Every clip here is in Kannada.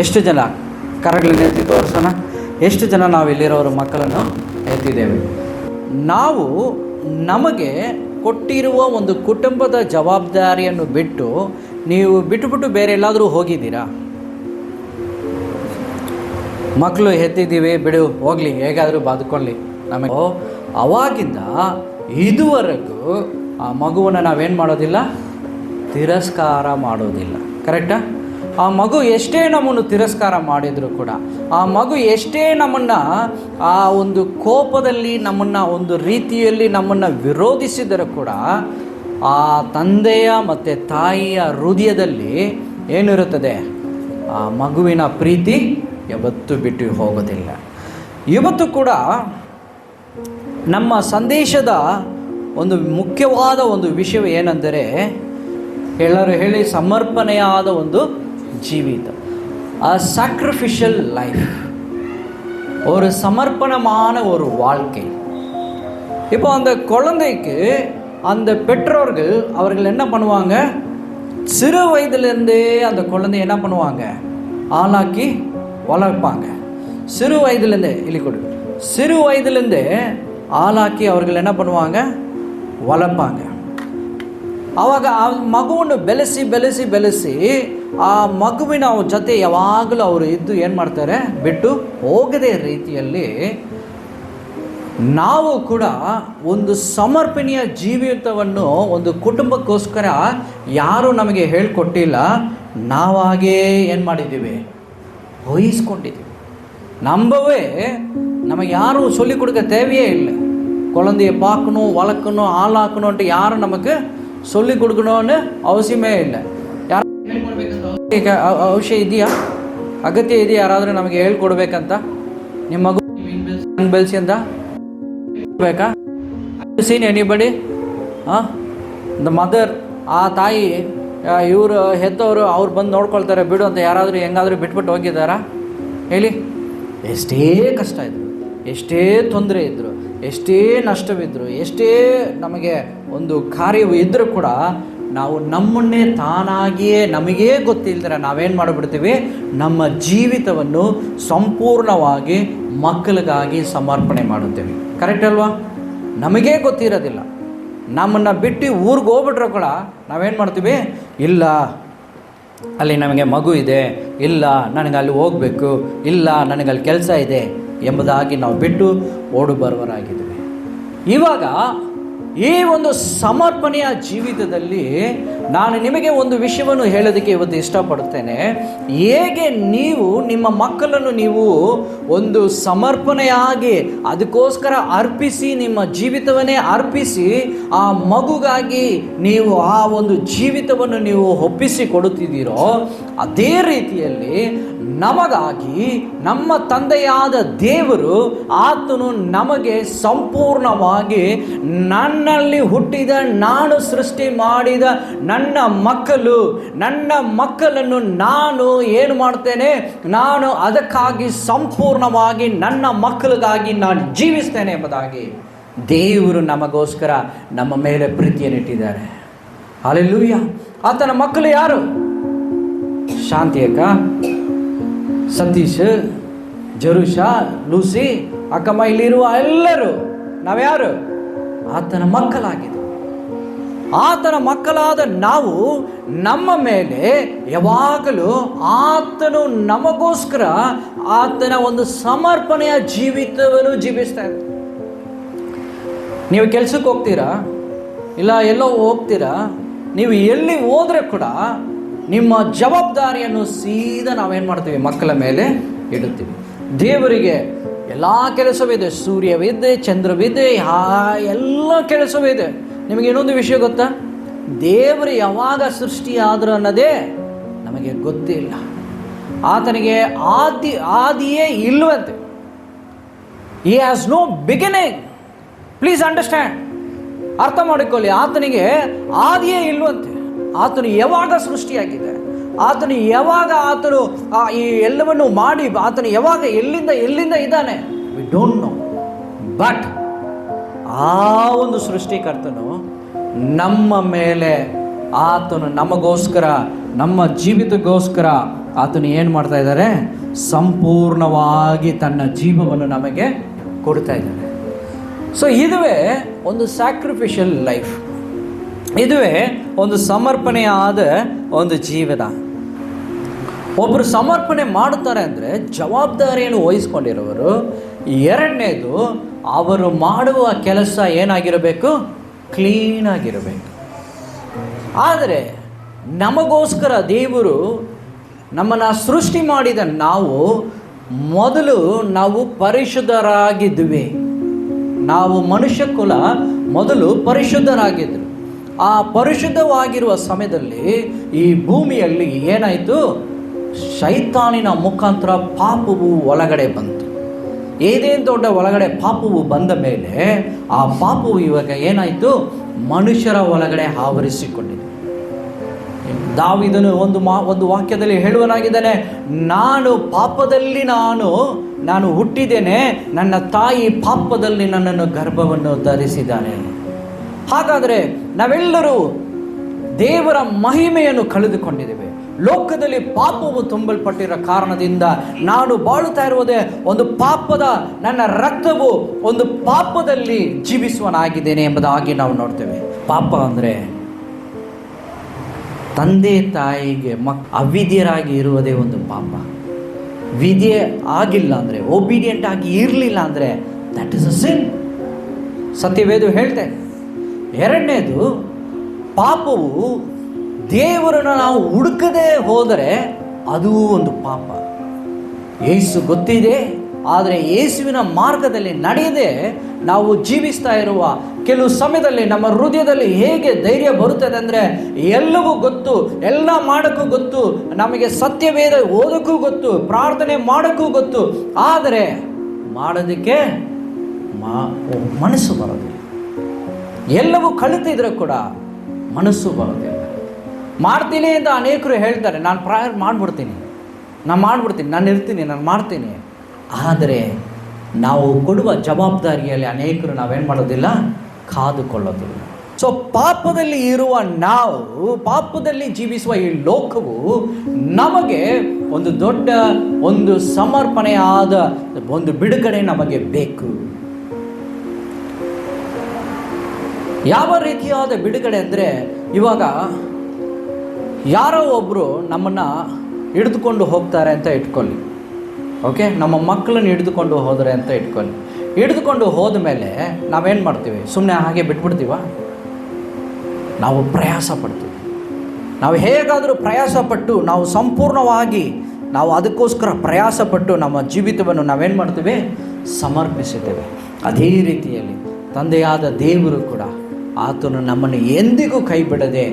ಎಷ್ಟು ಜನ ಕರಗಳನ್ನು ಎತ್ತಿ ತೋರಿಸೋಣ? ಎಷ್ಟು ಜನ ನಾವು ಇಲ್ಲಿರೋರು ಮಕ್ಕಳನ್ನು ಎತ್ತಿದ್ದೇವೆ? ನಾವು ನಮಗೆ ಕೊಟ್ಟಿರುವ ಒಂದು ಕುಟುಂಬದ ಜವಾಬ್ದಾರಿಯನ್ನು ಬಿಟ್ಟು ನೀವು ಬಿಟ್ಟು ಬೇರೆ ಎಲ್ಲಾದರೂ ಹೋಗಿದ್ದೀರಾ? ಮಕ್ಕಳು ಎತ್ತಿದ್ದೀವಿ, ಬಿಡು ಹೋಗಲಿ, ಹೇಗಾದರೂ ಬದುಕೊಳ್ಳಿ. ನಮಗೆ ಅವಾಗಿಂದ ಇದುವರೆಗೂ ಆ ಮಗುವನ್ನು ನಾವೇನು ಮಾಡೋದಿಲ್ಲ, ತಿರಸ್ಕಾರ ಮಾಡೋದಿಲ್ಲ. ಕರೆಕ್ಟಾ? ಆ ಮಗು ಎಷ್ಟೇ ನಮ್ಮನ್ನು ತಿರಸ್ಕಾರ ಮಾಡಿದರೂ ಕೂಡ, ಆ ಮಗು ಎಷ್ಟೇ ನಮ್ಮನ್ನು ಆ ಒಂದು ಕೋಪದಲ್ಲಿ ನಮ್ಮನ್ನು ಒಂದು ರೀತಿಯಲ್ಲಿ ನಮ್ಮನ್ನು ವಿರೋಧಿಸಿದರೂ ಕೂಡ, ಆ ತಂದೆಯ ಮತ್ತು ತಾಯಿಯ ಹೃದಯದಲ್ಲಿ ಏನಿರುತ್ತದೆ? ಆ ಮಗುವಿನ ಪ್ರೀತಿ ಯಾವತ್ತೂ ಬಿಟ್ಟು ಹೋಗೋದಿಲ್ಲ. ಇವತ್ತು ಕೂಡ ನಮ್ಮ ಸಂದೇಶದ ಒಂದು ಮುಖ್ಯವಾದ ಒಂದು ವಿಷಯ ಏನೆಂದರೆ, ಎಲ್ಲರೂ ಹೇಳಿ, ಸಮರ್ಪಣೆಯಾದ ಒಂದು ಜೀವಿತ, ಆ சாக்ரிஃபிஷியல் லைஃப், ஒரு சமர்ப்பணமான ஒரு வாழ்க்கை. இப்போ அந்த குழந்தைக்கு அந்த பெற்றோர்கள் அவர்கள் என்ன பண்ணுவாங்க? சிறு வயதிலிருந்தே அந்த குழந்தைய என்ன பண்ணுவாங்க? ஆளாக்கி வளர்ப்பாங்க. சிறு வயதிலேருந்தே சிறு வயதிலேருந்தே ಆಲಾಕಿ ಅವ್ರಿಗೆ ಏನು பண்ணுவாங்க? ವಲಪಾಂಗ. ಆವಾಗ ಆ ಮಗುವನ್ನು ಬೆಳೆಸಿ ಆ ಮಗುವಿನ ಜೊತೆ ಯಾವಾಗಲೂ ಅವರು ಇದ್ದು ಏನು ಮಾಡ್ತಾರೆ? ಬಿಟ್ಟು ಹೋಗದೇ ರೀತಿಯಲ್ಲಿ ನಾವು ಕೂಡ ಒಂದು ಸಮರ್ಪಣೆಯ ಜೀವಿತವನ್ನು ಒಂದು ಕುಟುಂಬಕ್ಕೋಸ್ಕರ ಯಾರೂ ನಮಗೆ ಹೇಳಿಕೊಟ್ಟಿಲ್ಲ, ನಾವಾಗೇ ಏನು ಮಾಡಿದ್ದೀವಿ? ವಹಿಸ್ಕೊಂಡಿದ್ದೀವಿ. நம்பவே நமக்கு யாரும் சொல்லிக் கொடுக்க தேவையே இல்லை. குழந்தைய பார்க்கணும், வளர்க்கணும், ஆளாக்கணுன்ட்டு யாரும் நமக்கு சொல்லிக் கொடுக்கணும்னு ಅವಶ್ಯಮೇ ಇಲ್ಲ. ಅವಶ್ಯ ಇದೆಯಾ? ಅಗತ್ಯ ಇದೆಯಾ ಯಾರಾದರೂ ನಮಗೆ ಹೇಳ್ಕೊಡ್ಬೇಕಂತ? ನಿಮ್ಮ ಮಗು ಬೆಳೆಸಿ ಅಂತ ಬೇಕಾ? ಸೀನ್ ಎನಿಬಡಿ ದ ಮದರ್, ಆ ತಾಯಿ, ಇವರು ಹೆತ್ತವರು ಅವ್ರು ಬಂದು ನೋಡ್ಕೊಳ್ತಾರೆ ಬಿಡು ಅಂತ ಯಾರಾದರೂ ಹೆಂಗಾದರೂ ಬಿಟ್ಬಿಟ್ಟು ಹೋಗಿದ್ದಾರಾ ಹೇಳಿ? ಎಷ್ಟೇ ಕಷ್ಟ ಇದ್ದರು, ಎಷ್ಟೇ ತೊಂದರೆ ಇದ್ದರು, ಎಷ್ಟೇ ನಷ್ಟವಿದ್ದರು, ಎಷ್ಟೇ ನಮಗೆ ಒಂದು ಕಾರ್ಯವು ಇದ್ದರೂ ಕೂಡ ನಾವು ನಮ್ಮನ್ನೇ ತಾನಾಗಿಯೇ ನಮಗೇ ಗೊತ್ತಿಲ್ಲದ್ರೆ ನಾವೇನು ಮಾಡಿಬಿಡ್ತೀವಿ? ನಮ್ಮ ಜೀವಿತವನ್ನು ಸಂಪೂರ್ಣವಾಗಿ ಮಕ್ಕಳಿಗಾಗಿ ಸಮರ್ಪಣೆ ಮಾಡುತ್ತೇವೆ. ಕರೆಕ್ಟ್ ಅಲ್ವಾ? ನಮಗೇ ಗೊತ್ತಿರೋದಿಲ್ಲ. ನಮ್ಮನ್ನು ಬಿಟ್ಟು ಊರಿಗೆ ಹೋಗ್ಬಿಟ್ರೆ ಕೂಡ ನಾವೇನು ಮಾಡ್ತೀವಿ? ಇಲ್ಲ, ಅಲ್ಲಿ ನಮಗೆ ಮಗು ಇದೆ, ಇಲ್ಲ ನನಗೆ ಅಲ್ಲಿ ಹೋಗಬೇಕು, ಇಲ್ಲ ನನಗಲ್ಲಿ ಕೆಲಸ ಇದೆ ಎಂಬುದಾಗಿ ನಾವು ಬಿಟ್ಟು ಓಡು ಬರುವರಾಗಿದ್ದೀವಿ. ಇವಾಗ ಈ ಒಂದು ಸಮರ್ಪಣೆಯ ಜೀವಿತದಲ್ಲಿ ನಾನು ನಿಮಗೆ ಒಂದು ವಿಷಯವನ್ನು ಹೇಳೋದಕ್ಕೆ ಇವತ್ತು ಇಷ್ಟಪಡುತ್ತೇನೆ. ಹೇಗೆ ನೀವು ನಿಮ್ಮ ಮಕ್ಕಳನ್ನು ನೀವು ಒಂದು ಸಮರ್ಪಣೆಯಾಗಿ ಅದಕ್ಕೋಸ್ಕರ ಅರ್ಪಿಸಿ, ನಿಮ್ಮ ಜೀವಿತವನ್ನೇ ಅರ್ಪಿಸಿ ಆ ಮಗುಗಾಗಿ ನೀವು ಆ ಒಂದು ಜೀವಿತವನ್ನು ನೀವು ಒಪ್ಪಿಸಿ ಕೊಡುತ್ತಿದ್ದೀರೋ, ಅದೇ ರೀತಿಯಲ್ಲಿ ನಮಗಾಗಿ ನಮ್ಮ ತಂದೆಯಾದ ದೇವರು ಆತನು ನಮಗೆ ಸಂಪೂರ್ಣವಾಗಿ ನನ್ನಲ್ಲಿ ಹುಟ್ಟಿದ, ನಾನು ಸೃಷ್ಟಿ ಮಾಡಿದ ನನ್ನ ಮಕ್ಕಳನ್ನು ನಾನು ಏನು ಮಾಡ್ತೇನೆ? ನಾನು ಅದಕ್ಕಾಗಿ ಸಂಪೂರ್ಣವಾಗಿ ನನ್ನ ಮಕ್ಕಳಿಗಾಗಿ ನಾನು ಜೀವಿಸ್ತೇನೆ ಎಂಬುದಾಗಿ ದೇವರು ನಮಗೋಸ್ಕರ ನಮ್ಮ ಮೇಲೆ ಪ್ರೀತಿಯನ್ನು ಇಟ್ಟಿದ್ದಾರೆ. ಹಲ್ಲೆಲೂಯಾ. ಆತನ ಮಕ್ಕಳು ಯಾರು? ಶಾಂತಿ ಅಕ್ಕ, ಸತೀಶ್, ಜರುಷಾ, ಲೂಸಿ, ಅಕ್ಕಮ್ಮ, ಇಲ್ಲಿರುವ ಎಲ್ಲರೂ ನಾವ್ಯಾರು? ಆತನ ಮಕ್ಕಳಾಗಿದೆ. ಆತನ ಮಕ್ಕಳಾದ ನಾವು ನಮ್ಮ ಮೇಲೆ ಯಾವಾಗಲೂ ಆತನು ನಮಗೋಸ್ಕರ ಆತನ ಒಂದು ಸಮರ್ಪಣೆಯ ಜೀವಿತವನ್ನು ಜೀವಿಸ್ತಾ ಇದ್ದಾರೆ. ನೀವು ಕೆಲಸಕ್ಕೆ ಹೋಗ್ತೀರಾ, ಇಲ್ಲ ಎಲ್ಲೋ ಹೋಗ್ತೀರಾ, ನೀವು ಎಲ್ಲಿ ಹೋದರೆ ಕೂಡ ನಿಮ್ಮ ಜವಾಬ್ದಾರಿಯನ್ನು ಸೀದಾ ನಾವೇನು ಮಾಡ್ತೀವಿ? ಮಕ್ಕಳ ಮೇಲೆ ಇಡುತ್ತೀವಿ. ದೇವರಿಗೆ ಎಲ್ಲ ಕೆಲಸವಿದೆ, ಸೂರ್ಯವಿದೆ, ಚಂದ್ರವಿದೆ, ಎಲ್ಲ ಕೆಲಸವಿದೆ. ನಿಮಗೆ ಇನ್ನೊಂದು ವಿಷಯ ಗೊತ್ತಾ? ದೇವರು ಯಾವಾಗ ಸೃಷ್ಟಿಯಾದರು ಅನ್ನೋದೇ ನಮಗೆ ಗೊತ್ತಿಲ್ಲ. ಆತನಿಗೆ ಆದಿಯೇ ಇಲ್ಲವಂತೆ. He has no beginning. Please understand, ಅರ್ಥ ಮಾಡಿಕೊಳ್ಳಿ. ಆತನಿಗೆ ಆದಿಯೇ ಇಲ್ಲವಂತೆ. ಆತನು ಯಾವಾಗ ಸೃಷ್ಟಿಯಾಗಿದೆ, ಆತನು ಯಾವಾಗ ಆತನು ಈ ಎಲ್ಲವನ್ನು ಮಾಡಿ ಆತನು ಯಾವಾಗ ಎಲ್ಲಿಂದ ಇದ್ದಾನೆ, ವಿ ಡೋಂಟ್ ನೋ. ಬಟ್ ಆ ಒಂದು ಸೃಷ್ಟಿಕರ್ತನು ನಮ್ಮ ಮೇಲೆ ಆತನು ನಮಗೋಸ್ಕರ, ನಮ್ಮ ಜೀವಿತಕ್ಕೋಸ್ಕರ ಆತನು ಏನು ಮಾಡ್ತಾ ಇದ್ದಾರೆ? ಸಂಪೂರ್ಣವಾಗಿ ತನ್ನ ಜೀವವನ್ನು ನಮಗೆ ಕೊಡ್ತಾ ಇದ್ದಾರೆ. ಸೊ ಇದುವೇ ಒಂದು ಸ್ಯಾಕ್ರಿಫಿಷಿಯಲ್ ಲೈಫ್, ಇದುವೇ ಒಂದು ಸಮರ್ಪಣೆಯಾದ ಒಂದು ಜೀವನ. ಒಬ್ಬರು ಸಮರ್ಪಣೆ ಮಾಡುತ್ತಾರೆ ಅಂದರೆ ಜವಾಬ್ದಾರಿಯನ್ನು ವಹಿಸ್ಕೊಂಡಿರೋರು. ಎರಡನೇದು, ಅವರು ಮಾಡುವ ಕೆಲಸ ಏನಾಗಿರಬೇಕು? ಕ್ಲೀನಾಗಿರಬೇಕು. ಆದರೆ ನಮಗೋಸ್ಕರ ದೇವರು ನಮ್ಮನ್ನು ಸೃಷ್ಟಿ ಮಾಡಿದ ನಾವು ಪರಿಶುದ್ಧರಾಗಿದ್ವಿ. ನಾವು ಮನುಷ್ಯ ಕುಲ ಮೊದಲು ಪರಿಶುದ್ಧರಾಗಿದ್ದರು. ಆ ಪರಿಶುದ್ಧವಾಗಿರುವ ಸಮಯದಲ್ಲಿ ಈ ಭೂಮಿಯಲ್ಲಿ ಏನಾಯಿತು? ಶೈತಾನಿನ ಮುಖಾಂತರ ಪಾಪವು ಒಳಗಡೆ ಬಂತು. ಏದೇನು ದೊಡ್ಡ ಒಳಗಡೆ ಪಾಪವು ಬಂದ ಮೇಲೆ ಆ ಪಾಪವು ಇವಾಗ ಏನಾಯಿತು? ಮನುಷ್ಯರ ಒಳಗಡೆ ಆವರಿಸಿಕೊಂಡಿದೆ. ದಾವೀದನು ಒಂದು ವಾಕ್ಯದಲ್ಲಿ ಹೇಳುವನಾಗಿದ್ದಾನೆ, ನಾನು ಪಾಪದಲ್ಲಿ ನಾನು ಹುಟ್ಟಿದ್ದೇನೆ, ನನ್ನ ತಾಯಿ ಪಾಪದಲ್ಲಿ ನನ್ನನ್ನು ಗರ್ಭವನ್ನು ಧರಿಸಿದ್ದಾನೆ. ಹಾಗಾದರೆ ನಾವೆಲ್ಲರೂ ದೇವರ ಮಹಿಮೆಯನ್ನು ಕಳೆದುಕೊಂಡಿದ್ದೇವೆ. ಲೋಕದಲ್ಲಿ ಪಾಪವು ತುಂಬಲ್ಪಟ್ಟಿರೋ ಕಾರಣದಿಂದ ನಾನು ಬಾಳುತ್ತಾ ಇರುವುದೇ ಒಂದು ಪಾಪದ, ನನ್ನ ರಕ್ತವು ಒಂದು ಪಾಪದಲ್ಲಿ ಜೀವಿಸುವನಾಗಿದ್ದೇನೆ ಎಂಬುದಾಗಿ ನಾವು ನೋಡ್ತೇವೆ. ಪಾಪ ಅಂದರೆ ತಂದೆ ತಾಯಿಗೆ ಅವಿದ್ಯರಾಗಿ ಇರುವುದೇ ಒಂದು ಪಾಪ. ವಿದ್ಯೆ ಆಗಿಲ್ಲ ಅಂದರೆ, ಒಬಿಡಿಯಂಟ್ ಆಗಿ ಇರಲಿಲ್ಲ ಅಂದರೆ ದಟ್ ಇಸ್ ಅ ಸಿನ್. ಸತ್ಯವೇದ ಹೇಳ್ತೆ. ಎರಡನೇದು, ಪಾಪವು ದೇವರನ್ನು ನಾವು ಹುಡುಕದೇ ಹೋದರೆ ಅದು ಒಂದು ಪಾಪ. ಯೇಸು ಗೊತ್ತಿದೆ, ಆದರೆ ಯೇಸುವಿನ ಮಾರ್ಗದಲ್ಲಿ ನಡೆಯದೆ ನಾವು ಜೀವಿಸ್ತಾ ಇರುವ ಕೆಲವು ಸಮಯದಲ್ಲಿ ನಮ್ಮ ಹೃದಯದಲ್ಲಿ ಹೇಗೆ ಧೈರ್ಯ ಬರುತ್ತದೆ ಅಂದರೆ, ಎಲ್ಲವೂ ಗೊತ್ತು, ಎಲ್ಲ ಮಾಡೋಕ್ಕೂ ಗೊತ್ತು, ನಮಗೆ ಸತ್ಯವೇದ ಓದೋಕ್ಕೂ ಗೊತ್ತು, ಪ್ರಾರ್ಥನೆ ಮಾಡೋಕ್ಕೂ ಗೊತ್ತು, ಆದರೆ ಮಾಡೋದಕ್ಕೆ ಮನಸ್ಸು ಬರೋದಿಲ್ಲ. ಎಲ್ಲವೂ ಕಲಿತಿದ್ರೆ ಕೂಡ ಮನಸ್ಸು ಬರೋದಿಲ್ಲ. ಮಾಡ್ತೀನಿ ಅಂತ ಅನೇಕರು ಹೇಳ್ತಾರೆ, ನಾನು ಪ್ರಾಯರ್ ಮಾಡಿಬಿಡ್ತೀನಿ, ನಾನು ಇರ್ತೀನಿ, ನಾನು ಮಾಡ್ತೀನಿ. ಆದರೆ ನಾವು ಕೊಡುವ ಜವಾಬ್ದಾರಿಯಲ್ಲಿ ಅನೇಕರು ನಾವೇನು ಮಾಡೋದಿಲ್ಲ? ಕಾದುಕೊಳ್ಳೋದಿಲ್ಲ. ಸೊ ಪಾಪದಲ್ಲಿ ಇರುವ ನಾವು, ಪಾಪದಲ್ಲಿ ಜೀವಿಸುವ ಈ ಲೋಕವು ನಮಗೆ ಒಂದು ದೊಡ್ಡ ಒಂದು ಸಮರ್ಪಣೆಯಾದ ಒಂದು ಬಿಡುಗಡೆ ನಮಗೆ ಬೇಕು. ಯಾವ ರೀತಿಯಾದ ಬಿಡುಗಡೆ ಅಂದರೆ, ಇವಾಗ ಯಾರೋ ಒಬ್ಬರು ನಮ್ಮನ್ನು ಹಿಡಿದುಕೊಂಡು ಹೋಗ್ತಾರೆ ಅಂತ ಇಟ್ಕೊಳ್ಳಿ. ಓಕೆ, ನಮ್ಮ ಮಕ್ಕಳನ್ನು ಹಿಡಿದುಕೊಂಡು ಹೋದರೆ ಅಂತ ಇಟ್ಕೊಳ್ಳಿ. ಹಿಡಿದುಕೊಂಡು ಹೋದ ಮೇಲೆ ನಾವೇನು ಮಾಡ್ತೀವಿ? ಸುಮ್ಮನೆ ಹಾಗೆ ಬಿಟ್ಬಿಡ್ತೀವ? ನಾವು ಪ್ರಯಾಸ ಪಡ್ತೀವಿ. ನಾವು ಹೇಗಾದರೂ ಪ್ರಯಾಸಪಟ್ಟು ನಾವು ಸಂಪೂರ್ಣವಾಗಿ ನಾವು ಅದಕ್ಕೋಸ್ಕರ ಪ್ರಯಾಸಪಟ್ಟು ನಮ್ಮ ಜೀವಿತವನ್ನು ನಾವೇನು ಮಾಡ್ತೀವಿ? ಸಮರ್ಪಿಸುತ್ತೇವೆ. ಅದೇ ರೀತಿಯಲ್ಲಿ ತಂದೆಯಾದ ದೇವರು ಕೂಡ ಆತನು ನಮ್ಮನ್ನು ಎಂದಿಗೂ ಕೈ ಬಿಡದೆ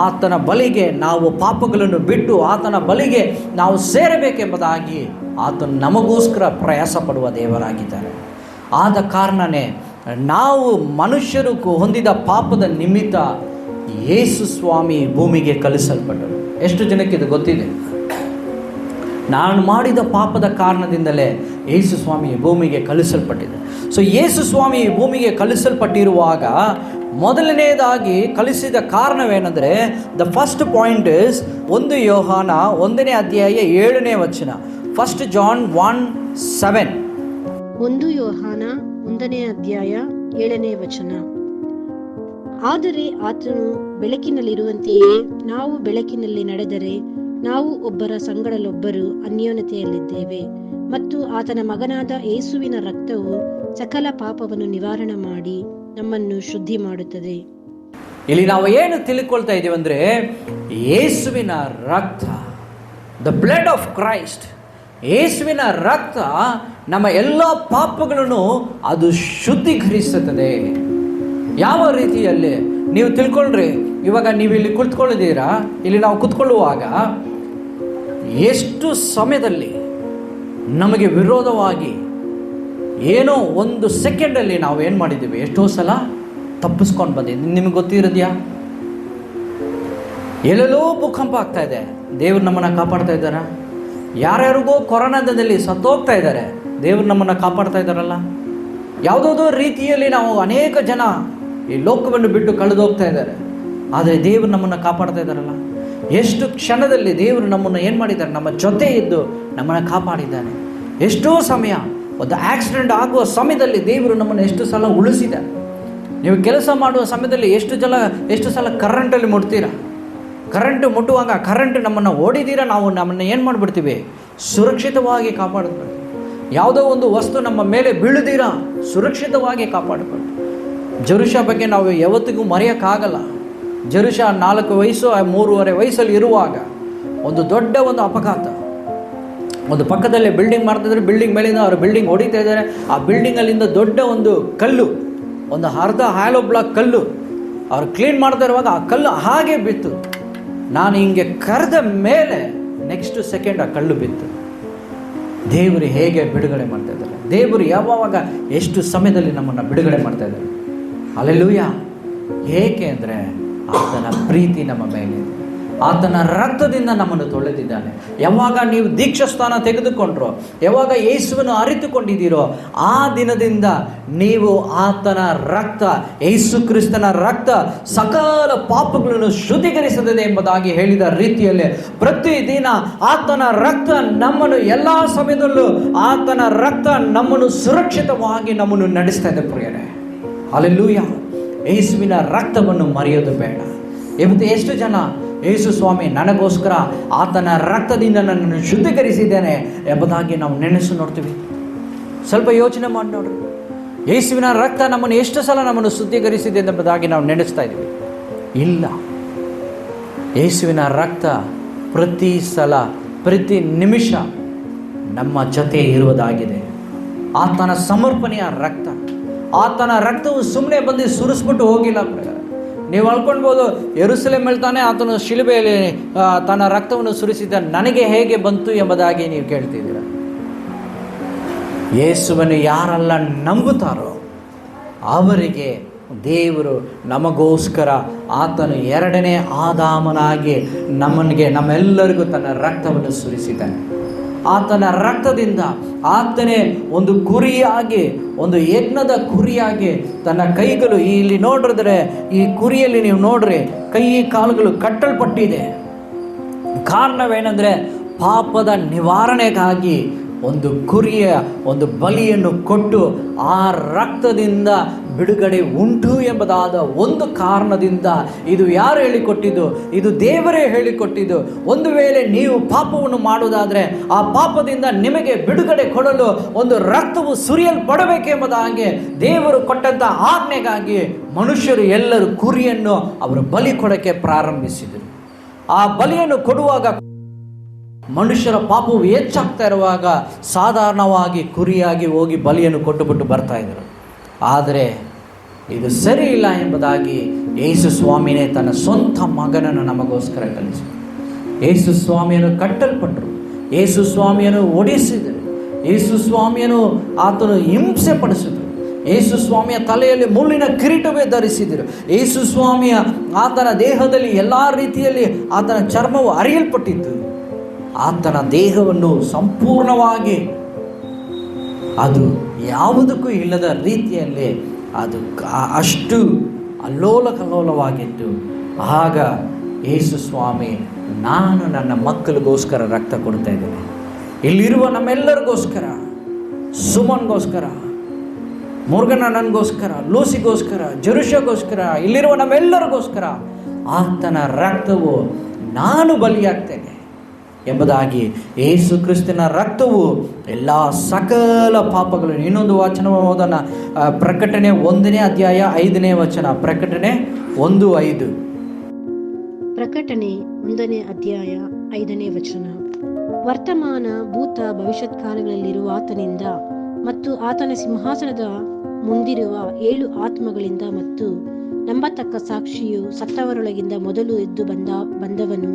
ಆತನ ಬಳಿಗೆ ನಾವು ಪಾಪಗಳನ್ನು ಬಿಟ್ಟು ಆತನ ಬಳಿಗೆ ನಾವು ಸೇರಬೇಕೆಂಬುದಾಗಿ ಆತನು ನಮಗೋಸ್ಕರ ಪ್ರಯಾಸ ಪಡುವ ದೇವರಾಗಿದ್ದಾರೆ. ಆದ ಕಾರಣವೇ ನಾವು ಮನುಷ್ಯರು ಹೊಂದಿದ ಪಾಪದ ನಿಮಿತ್ತ ಯೇಸು ಸ್ವಾಮಿ ಭೂಮಿಗೆ ಕಳಿಸಲ್ಪಟ್ಟರು. ಎಷ್ಟು ಜನಕ್ಕೆ ಇದು ಗೊತ್ತಿದೆ? ನಾನು ಮಾಡಿದ ಪಾಪದ ಕಾರಣದಿಂದಲೇ ಯೇಸು ಸ್ವಾಮಿ ಭೂಮಿಗೆ ಕಳಿಸಲ್ಪಟ್ಟಿದೆ. ಸೊ ಯೇಸು ಸ್ವಾಮಿ ಭೂಮಿಗೆ ಕಳಿಸಲ್ಪಟ್ಟಿರುವಾಗ ಮೊದಲನೇದಾಗಿ ಕಳಿಸಿದ ಕಾರಣವೇನೆಂದರೆ, ದ ಫಸ್ಟ್ ಪಾಯಿಂಟ್ ಇಸ್ 1 ಯೋಹಾನ 1ನೇ ಅಧ್ಯಾಯ 7ನೇ ವಚನ. 1 John 1:7. 1 ಯೋಹಾನ 1ನೇ ಅಧ್ಯಾಯ 7ನೇ ವಚನ. ಆದರೆ ಆತನು ಬೆಳಕಿನಲ್ಲಿರುವಂತೆಯೇ ನಾವು ಬೆಳಕಿನಲ್ಲಿ ನಡೆದರೆ ನಾವು ಒಬ್ಬರ ಸಂಗಡಲೊಬ್ಬರು ಅನ್ಯೋನ್ಯತೆಯಲ್ಲಿದ್ದೇವೆ, ಮತ್ತು ಆತನ ಮಗನಾದ ಯೇಸುವಿನ ರಕ್ತವು ಸಕಲ ಪಾಪವನ್ನು ನಿವಾರಣೆ ಮಾಡಿ ನಮ್ಮನ್ನು ಶುದ್ಧಿ ಮಾಡುತ್ತದೆ. ಇಲ್ಲಿ ನಾವು ಏನು ತಿಳ್ಕೊಳ್ತಾ ಇದ್ದೀವಿ ಅಂದರೆ, ಯೇಸುವಿನ ರಕ್ತ, ದ ಬ್ಲಡ್ ಆಫ್ ಕ್ರೈಸ್ಟ್, ಯೇಸುವಿನ ರಕ್ತ ನಮ್ಮ ಎಲ್ಲ ಪಾಪಗಳನ್ನು ಅದು ಶುದ್ಧೀಕರಿಸುತ್ತದೆ. ಯಾವ ರೀತಿಯಲ್ಲಿ ನೀವು ತಿಳ್ಕೊಳ್ರಿ, ಇವಾಗ ನೀವು ಇಲ್ಲಿ ಕುಳಿತುಕೊಳ್ಳಿದ್ದೀರಾ, ಇಲ್ಲಿ ನಾವು ಕುತ್ಕೊಳ್ಳುವಾಗ ಎಷ್ಟು ಸಮಯದಲ್ಲಿ ನಮಗೆ ವಿರೋಧವಾಗಿ ಏನೋ ಒಂದು ಸೆಕೆಂಡಲ್ಲಿ ನಾವು ಏನು ಮಾಡಿದ್ದೀವಿ, ಎಷ್ಟೋ ಸಲ ತಪ್ಪಿಸ್ಕೊಂಡು ಬಂದಿದ್ದೀವಿ. ನಿಮಗೆ ಗೊತ್ತಿರೋದ್ಯಾ? ಎಲ್ಲೆಲ್ಲೋ ಭೂಕಂಪ ಆಗ್ತಾ ಇದೆ, ದೇವ್ರು ನಮ್ಮನ್ನು ಕಾಪಾಡ್ತಾ ಇದ್ದಾರಾ? ಯಾರ್ಯಾರಿಗೋ ಕೊರೋನಾದಲ್ಲಿ ಸತ್ತೋಗ್ತಾ ಇದ್ದಾರೆ, ದೇವ್ರು ನಮ್ಮನ್ನು ಕಾಪಾಡ್ತಾ ಇದ್ದಾರಲ್ಲ. ಯಾವುದಾದ್ರೂ ರೀತಿಯಲ್ಲಿ ನಾವು ಅನೇಕ ಜನ ಈ ಲೋಕವನ್ನು ಬಿಟ್ಟು ಕಳೆದೋಗ್ತಾ ಇದ್ದಾರೆ, ಆದರೆ ದೇವರು ನಮ್ಮನ್ನು ಕಾಪಾಡ್ತಾ ಇದ್ದಾರಲ್ಲ. ಎಷ್ಟು ಕ್ಷಣದಲ್ಲಿ ದೇವರು ನಮ್ಮನ್ನು ಏನು ಮಾಡಿದ್ದಾರೆ, ನಮ್ಮ ಜೊತೆ ಇದ್ದು ನಮ್ಮನ್ನು ಕಾಪಾಡಿದ್ದಾನೆ. ಎಷ್ಟೋ ಸಮಯ ಒಂದು ಆಕ್ಸಿಡೆಂಟ್ ಆಗುವ ಸಮಯದಲ್ಲಿ ದೇವರು ನಮ್ಮನ್ನು ಎಷ್ಟು ಸಲ ಉಳಿಸಿದ್ದಾರೆ. ನೀವು ಕೆಲಸ ಮಾಡುವ ಸಮಯದಲ್ಲಿ ಎಷ್ಟು ಸಲ ಕರೆಂಟಲ್ಲಿ ಮುಟ್ತೀರಾ, ಕರೆಂಟು ಮುಟ್ಟುವಾಗ ಕರೆಂಟ್ ನಮ್ಮನ್ನು ಓಡಿದ್ದೀರಾ, ನಾವು ನಮ್ಮನ್ನು ಏನು ಮಾಡಿಬಿಡ್ತೀವಿ, ಸುರಕ್ಷಿತವಾಗಿ ಕಾಪಾಡ್ಬಿಡ್ತೀವಿ. ಯಾವುದೋ ಒಂದು ವಸ್ತು ನಮ್ಮ ಮೇಲೆ ಬೀಳದಿರಾ ಸುರಕ್ಷಿತವಾಗಿ ಕಾಪಾಡ್ಬಿಡ್ತೀವಿ. ಜರುಷ ಬಗ್ಗೆ ನಾವು ಯಾವತ್ತಿಗೂ ಮರೆಯೋಕ್ಕಾಗಲ್ಲ. ಜರುಷ 4 ವಯಸ್ಸು 3.5 ವಯಸ್ಸಲ್ಲಿ ಇರುವಾಗ ಒಂದು ದೊಡ್ಡ ಒಂದು ಅಪಘಾತ, ಒಂದು ಪಕ್ಕದಲ್ಲೇ ಬಿಲ್ಡಿಂಗ್ ಮಾಡ್ತಿದ್ದಾರೆ, ಬಿಲ್ಡಿಂಗ್ ಮೇಲಿಂದ ಅವರು ಬಿಲ್ಡಿಂಗ್ ಹೊಡಿತಾ ಇದ್ದಾರೆ. ಆ ಬಿಲ್ಡಿಂಗಲ್ಲಿಂದ ದೊಡ್ಡ ಒಂದು ಕಲ್ಲು, ಒಂದು ಅರ್ಧ ಹ್ಯಾಲೋ ಬ್ಲಾಕ್ ಕಲ್ಲು ಅವ್ರು ಕ್ಲೀನ್ ಮಾಡ್ತಾ ಇರುವಾಗ ಆ ಕಲ್ಲು ಹಾಗೆ ಬಿತ್ತು. ನಾನು ಹಿಂಗೆ ಕರೆದ ಮೇಲೆ ನೆಕ್ಸ್ಟ್ ಸೆಕೆಂಡ್ ಆ ಕಲ್ಲು ಬಿತ್ತು. ದೇವರು ಹೇಗೆ ಬಿಡುಗಡೆ ಮಾಡ್ತಾ ಇದ್ದಾರೆ, ದೇವರು ಯಾವಾಗ ಎಷ್ಟು ಸಮಯದಲ್ಲಿ ನಮ್ಮನ್ನು ಬಿಡುಗಡೆ ಮಾಡ್ತಾ ಇದ್ದಾರೆ. ಹಲ್ಲೆಲೂಯ. ಏಕೆ ಅಂದರೆ ಆತನ ಪ್ರೀತಿ ನಮ್ಮ ಮೇಲೆ, ಆತನ ರಕ್ತದಿಂದ ನಮ್ಮನ್ನು ತೊಳೆದಿದ್ದಾನೆ. ಯಾವಾಗ ನೀವು ದೀಕ್ಷಾಸ್ಥಾನ ತೆಗೆದುಕೊಂಡ್ರೋ, ಯಾವಾಗ ಯೇಸುವನ್ನು ಅರಿತುಕೊಂಡಿದ್ದೀರೋ, ಆ ದಿನದಿಂದ ನೀವು ಆತನ ರಕ್ತ, ಯೇಸು ಕ್ರಿಸ್ತನ ರಕ್ತ ಸಕಲ ಪಾಪಗಳನ್ನು ಶುದ್ಧೀಕರಿಸುತ್ತದೆ ಎಂಬುದಾಗಿ ಹೇಳಿದ ರೀತಿಯಲ್ಲಿ ಪ್ರತಿದಿನ ಆತನ ರಕ್ತ ನಮ್ಮನ್ನು ಎಲ್ಲ ಸಮಯದಲ್ಲೂ ಆತನ ರಕ್ತ ನಮ್ಮನ್ನು ಸುರಕ್ಷಿತವಾಗಿ ನಮ್ಮನ್ನು ನಡೆಸ್ತಾ ಇದೆ ಪ್ರಿಯರೇ. ಹಲ್ಲೆಲೂಯ. ಯೇಸುವಿನ ರಕ್ತವನ್ನು ಮರೆಯೋದು ಬೇಡ. ಇವತ್ತು ಎಷ್ಟು ಜನ ಯೇಸು ಸ್ವಾಮಿ ನನಗೋಸ್ಕರ ಆತನ ರಕ್ತದಿಂದ ನನ್ನನ್ನು ಶುದ್ಧೀಕರಿಸಿದ್ದೇನೆ ಎಂಬುದಾಗಿ ನಾವು ನೆನೆಸು ನೋಡ್ತೀವಿ. ಸ್ವಲ್ಪ ಯೋಚನೆ ಮಾಡಿ ನೋಡ್ರಿ, ಯೇಸುವಿನ ರಕ್ತ ನಮ್ಮನ್ನು ಎಷ್ಟು ಸಲ ನಮ್ಮನ್ನು ಶುದ್ಧೀಕರಿಸಿದೆ ಎಂಬುದಾಗಿ ನಾವು ನೆನೆಸ್ತಾ ಇದ್ದೀವಿ? ಇಲ್ಲ. ಯೇಸುವಿನ ರಕ್ತ ಪ್ರತಿ ಸಲ ಪ್ರತಿ ನಿಮಿಷ ನಮ್ಮ ಜೊತೆ ಇರುವುದಾಗಿದೆ. ಆತನ ಸಮರ್ಪಣೆಯ ರಕ್ತ, ಆತನ ರಕ್ತವು ಸುಮ್ಮನೆ ಬಂದು ಸುರಿಸ್ಬಿಟ್ಟು ಹೋಗಿಲ್ಲ. ನೀವು ಅಳ್ಕೊಳ್ಬೋದು, ಯೆರೂಸಲೇಮ್ ಹೇಳ್ತಾನೆ ಆತನು ಶಿಲುಬೆಯಲ್ಲಿ ತನ್ನ ರಕ್ತವನ್ನು ಸುರಿಸಿದ, ನನಗೆ ಹೇಗೆ ಬಂತು ಎಂಬುದಾಗಿ ನೀವು ಕೇಳ್ತಿದ್ದೀರ. ಯೇಸುವನ್ನು ಯಾರೆಲ್ಲ ನಂಬುತ್ತಾರೋ ಅವರಿಗೆ ದೇವರು ನಮಗೋಸ್ಕರ ಆತನು 2ನೇ ಆದಾಮನಾಗಿ ನಮ್ಮೆಲ್ಲರಿಗೂ ತನ್ನ ರಕ್ತವನ್ನು ಸುರಿಸಿದ್ದಾನೆ. ಆತನ ರಕ್ತದಿಂದ ಆತನೇ ಒಂದು ಕುರಿಯಾಗಿ, ಒಂದು ಯಜ್ಞದ ಕುರಿಯಾಗಿ ತನ್ನ ಕೈಗಳು, ಇಲ್ಲಿ ನೋಡಿದ್ರೆ ಈ ಕುರಿಯಲ್ಲಿ ನೀವು ನೋಡ್ರಿ ಕೈ ಕಾಲುಗಳು ಕಟ್ಟಲ್ಪಟ್ಟಿದೆ. ಕಾರಣವೇನೆಂದರೆ ಪಾಪದ ನಿವಾರಣೆಗಾಗಿ ಒಂದು ಕುರಿಯ ಒಂದು ಬಲಿಯನ್ನು ಕೊಟ್ಟು ಆ ರಕ್ತದಿಂದ ಬಿಡುಗಡೆ ಉಂಟು ಎಂಬುದಾದ ಒಂದು ಕಾರಣದಿಂದ, ಇದು ಯಾರು ಹೇಳಿಕೊಟ್ಟಿದ್ದು? ಇದು ದೇವರೇ ಹೇಳಿಕೊಟ್ಟಿದ್ದು. ಒಂದು ವೇಳೆ ನೀವು ಪಾಪವನ್ನು ಮಾಡುವುದಾದರೆ ಆ ಪಾಪದಿಂದ ನಿಮಗೆ ಬಿಡುಗಡೆ ಕೊಡಲು ಒಂದು ರಕ್ತವು ಸುರಿಯಲ್ಪಡಬೇಕೆಂಬುದಾಗಿ ದೇವರು ಕೊಟ್ಟಂಥ ಆಜ್ಞೆಗಾಗಿ ಮನುಷ್ಯರು ಎಲ್ಲರೂ ಕುರಿಯನ್ನು ಅವರು ಬಲಿ ಕೊಡೋಕ್ಕೆ ಪ್ರಾರಂಭಿಸಿದರು. ಆ ಬಲಿಯನ್ನು ಕೊಡುವಾಗ ಮನುಷ್ಯರ ಪಾಪವು ಹೆಚ್ಚಾಗ್ತಾ ಇರುವಾಗ ಸಾಧಾರಣವಾಗಿ ಕುರಿಯಾಗಿ ಹೋಗಿ ಬಲಿಯನ್ನು ಕೊಟ್ಟುಬಿಟ್ಟು ಬರ್ತಾ ಇದ್ದರು. ಆದರೆ ಇದು ಸರಿ ಇಲ್ಲ ಎಂಬುದಾಗಿ ಯೇಸು ಸ್ವಾಮಿನೇ ತನ್ನ ಸ್ವಂತ ಮಗನನ್ನು ನಮಗೋಸ್ಕರ ಕಲಿಸಿದರು. ಯೇಸು ಸ್ವಾಮಿಯನ್ನು ಕಟ್ಟಲ್ಪಟ್ಟರು, ಯೇಸು ಸ್ವಾಮಿಯನ್ನು ಒಡಿಸಿದರು, ಯೇಸು ಸ್ವಾಮಿಯನ್ನು ಆತನು ಹಿಂಸೆ ಪಡಿಸಿದರು, ಯೇಸು ಸ್ವಾಮಿಯ ತಲೆಯಲ್ಲಿ ಮುಳ್ಳಿನ ಕಿರೀಟವೇ ಧರಿಸಿದರು, ಯೇಸು ಸ್ವಾಮಿಯ ಆತನ ದೇಹದಲ್ಲಿ ಎಲ್ಲ ರೀತಿಯಲ್ಲಿ ಆತನ ಚರ್ಮವು ಅರಿಯಲ್ಪಟ್ಟಿದ್ದು, ಆತನ ದೇಹವನ್ನು ಸಂಪೂರ್ಣವಾಗಿ ಅದು ಯಾವುದಕ್ಕೂ ಇಲ್ಲದ ರೀತಿಯಲ್ಲಿ ಅದು ಅಷ್ಟು ಅಲ್ಲೋಲ ಕಲ್ಲೋಲವಾಗಿತ್ತು. ಆಗ ಯೇಸು ಸ್ವಾಮಿ, ನಾನು ನನ್ನ ಮಕ್ಕಳಿಗೋಸ್ಕರ ರಕ್ತ ಕೊಡ್ತಾ ಇದ್ದೇನೆ, ಇಲ್ಲಿರುವ ನಮ್ಮೆಲ್ಲರಿಗೋಸ್ಕರ, ಸುಮನ್ಗೋಸ್ಕರ, ಮುರುಗಣ್ಣನಿಗೋಸ್ಕರ, ಲೂಸಿಗೋಸ್ಕರ, ಜರುಷಗೋಸ್ಕರ, ಇಲ್ಲಿರುವ ನಮ್ಮೆಲ್ಲರಿಗೋಸ್ಕರ ಆತನ ರಕ್ತವು ನಾನು ಬಲಿಯಾಗ್ತೇನೆ ಎಂಬುದಾಗಿ ಯೇಸು ಕ್ರಿಸ್ತನ ರಕ್ತವು ಎಲ್ಲ ಸಕಲ ಪಾಪಗಳನ್ನು. ಇನ್ನೊಂದು ವಚನ ಓದೋಣ, ಪ್ರಕಟಣೆ 1ನೇ ಅಧ್ಯಾಯ 5ನೇ ವಚನ. ಪ್ರಕಟಣೆ 1:5. ಪ್ರಕಟಣೆ 1ನೇ ಅಧ್ಯಾಯ 5ನೇ ವಚನ. ವರ್ತಮಾನ, ಭೂತ, ಭವಿಷ್ಯತ್ ಕಾಲಗಳಲ್ಲಿರುವ ಆತನಿಂದ ಮತ್ತು ಆತನ ಸಿಂಹಾಸನದ ಮುಂದಿರುವ 7 ಆತ್ಮಗಳಿಂದ ಮತ್ತು ನಂಬತಕ್ಕ ಸಾಕ್ಷಿಯು ಸತ್ತವರೊಳಗಿಂದ ಮೊದಲು ಎದ್ದು ಬಂದವನು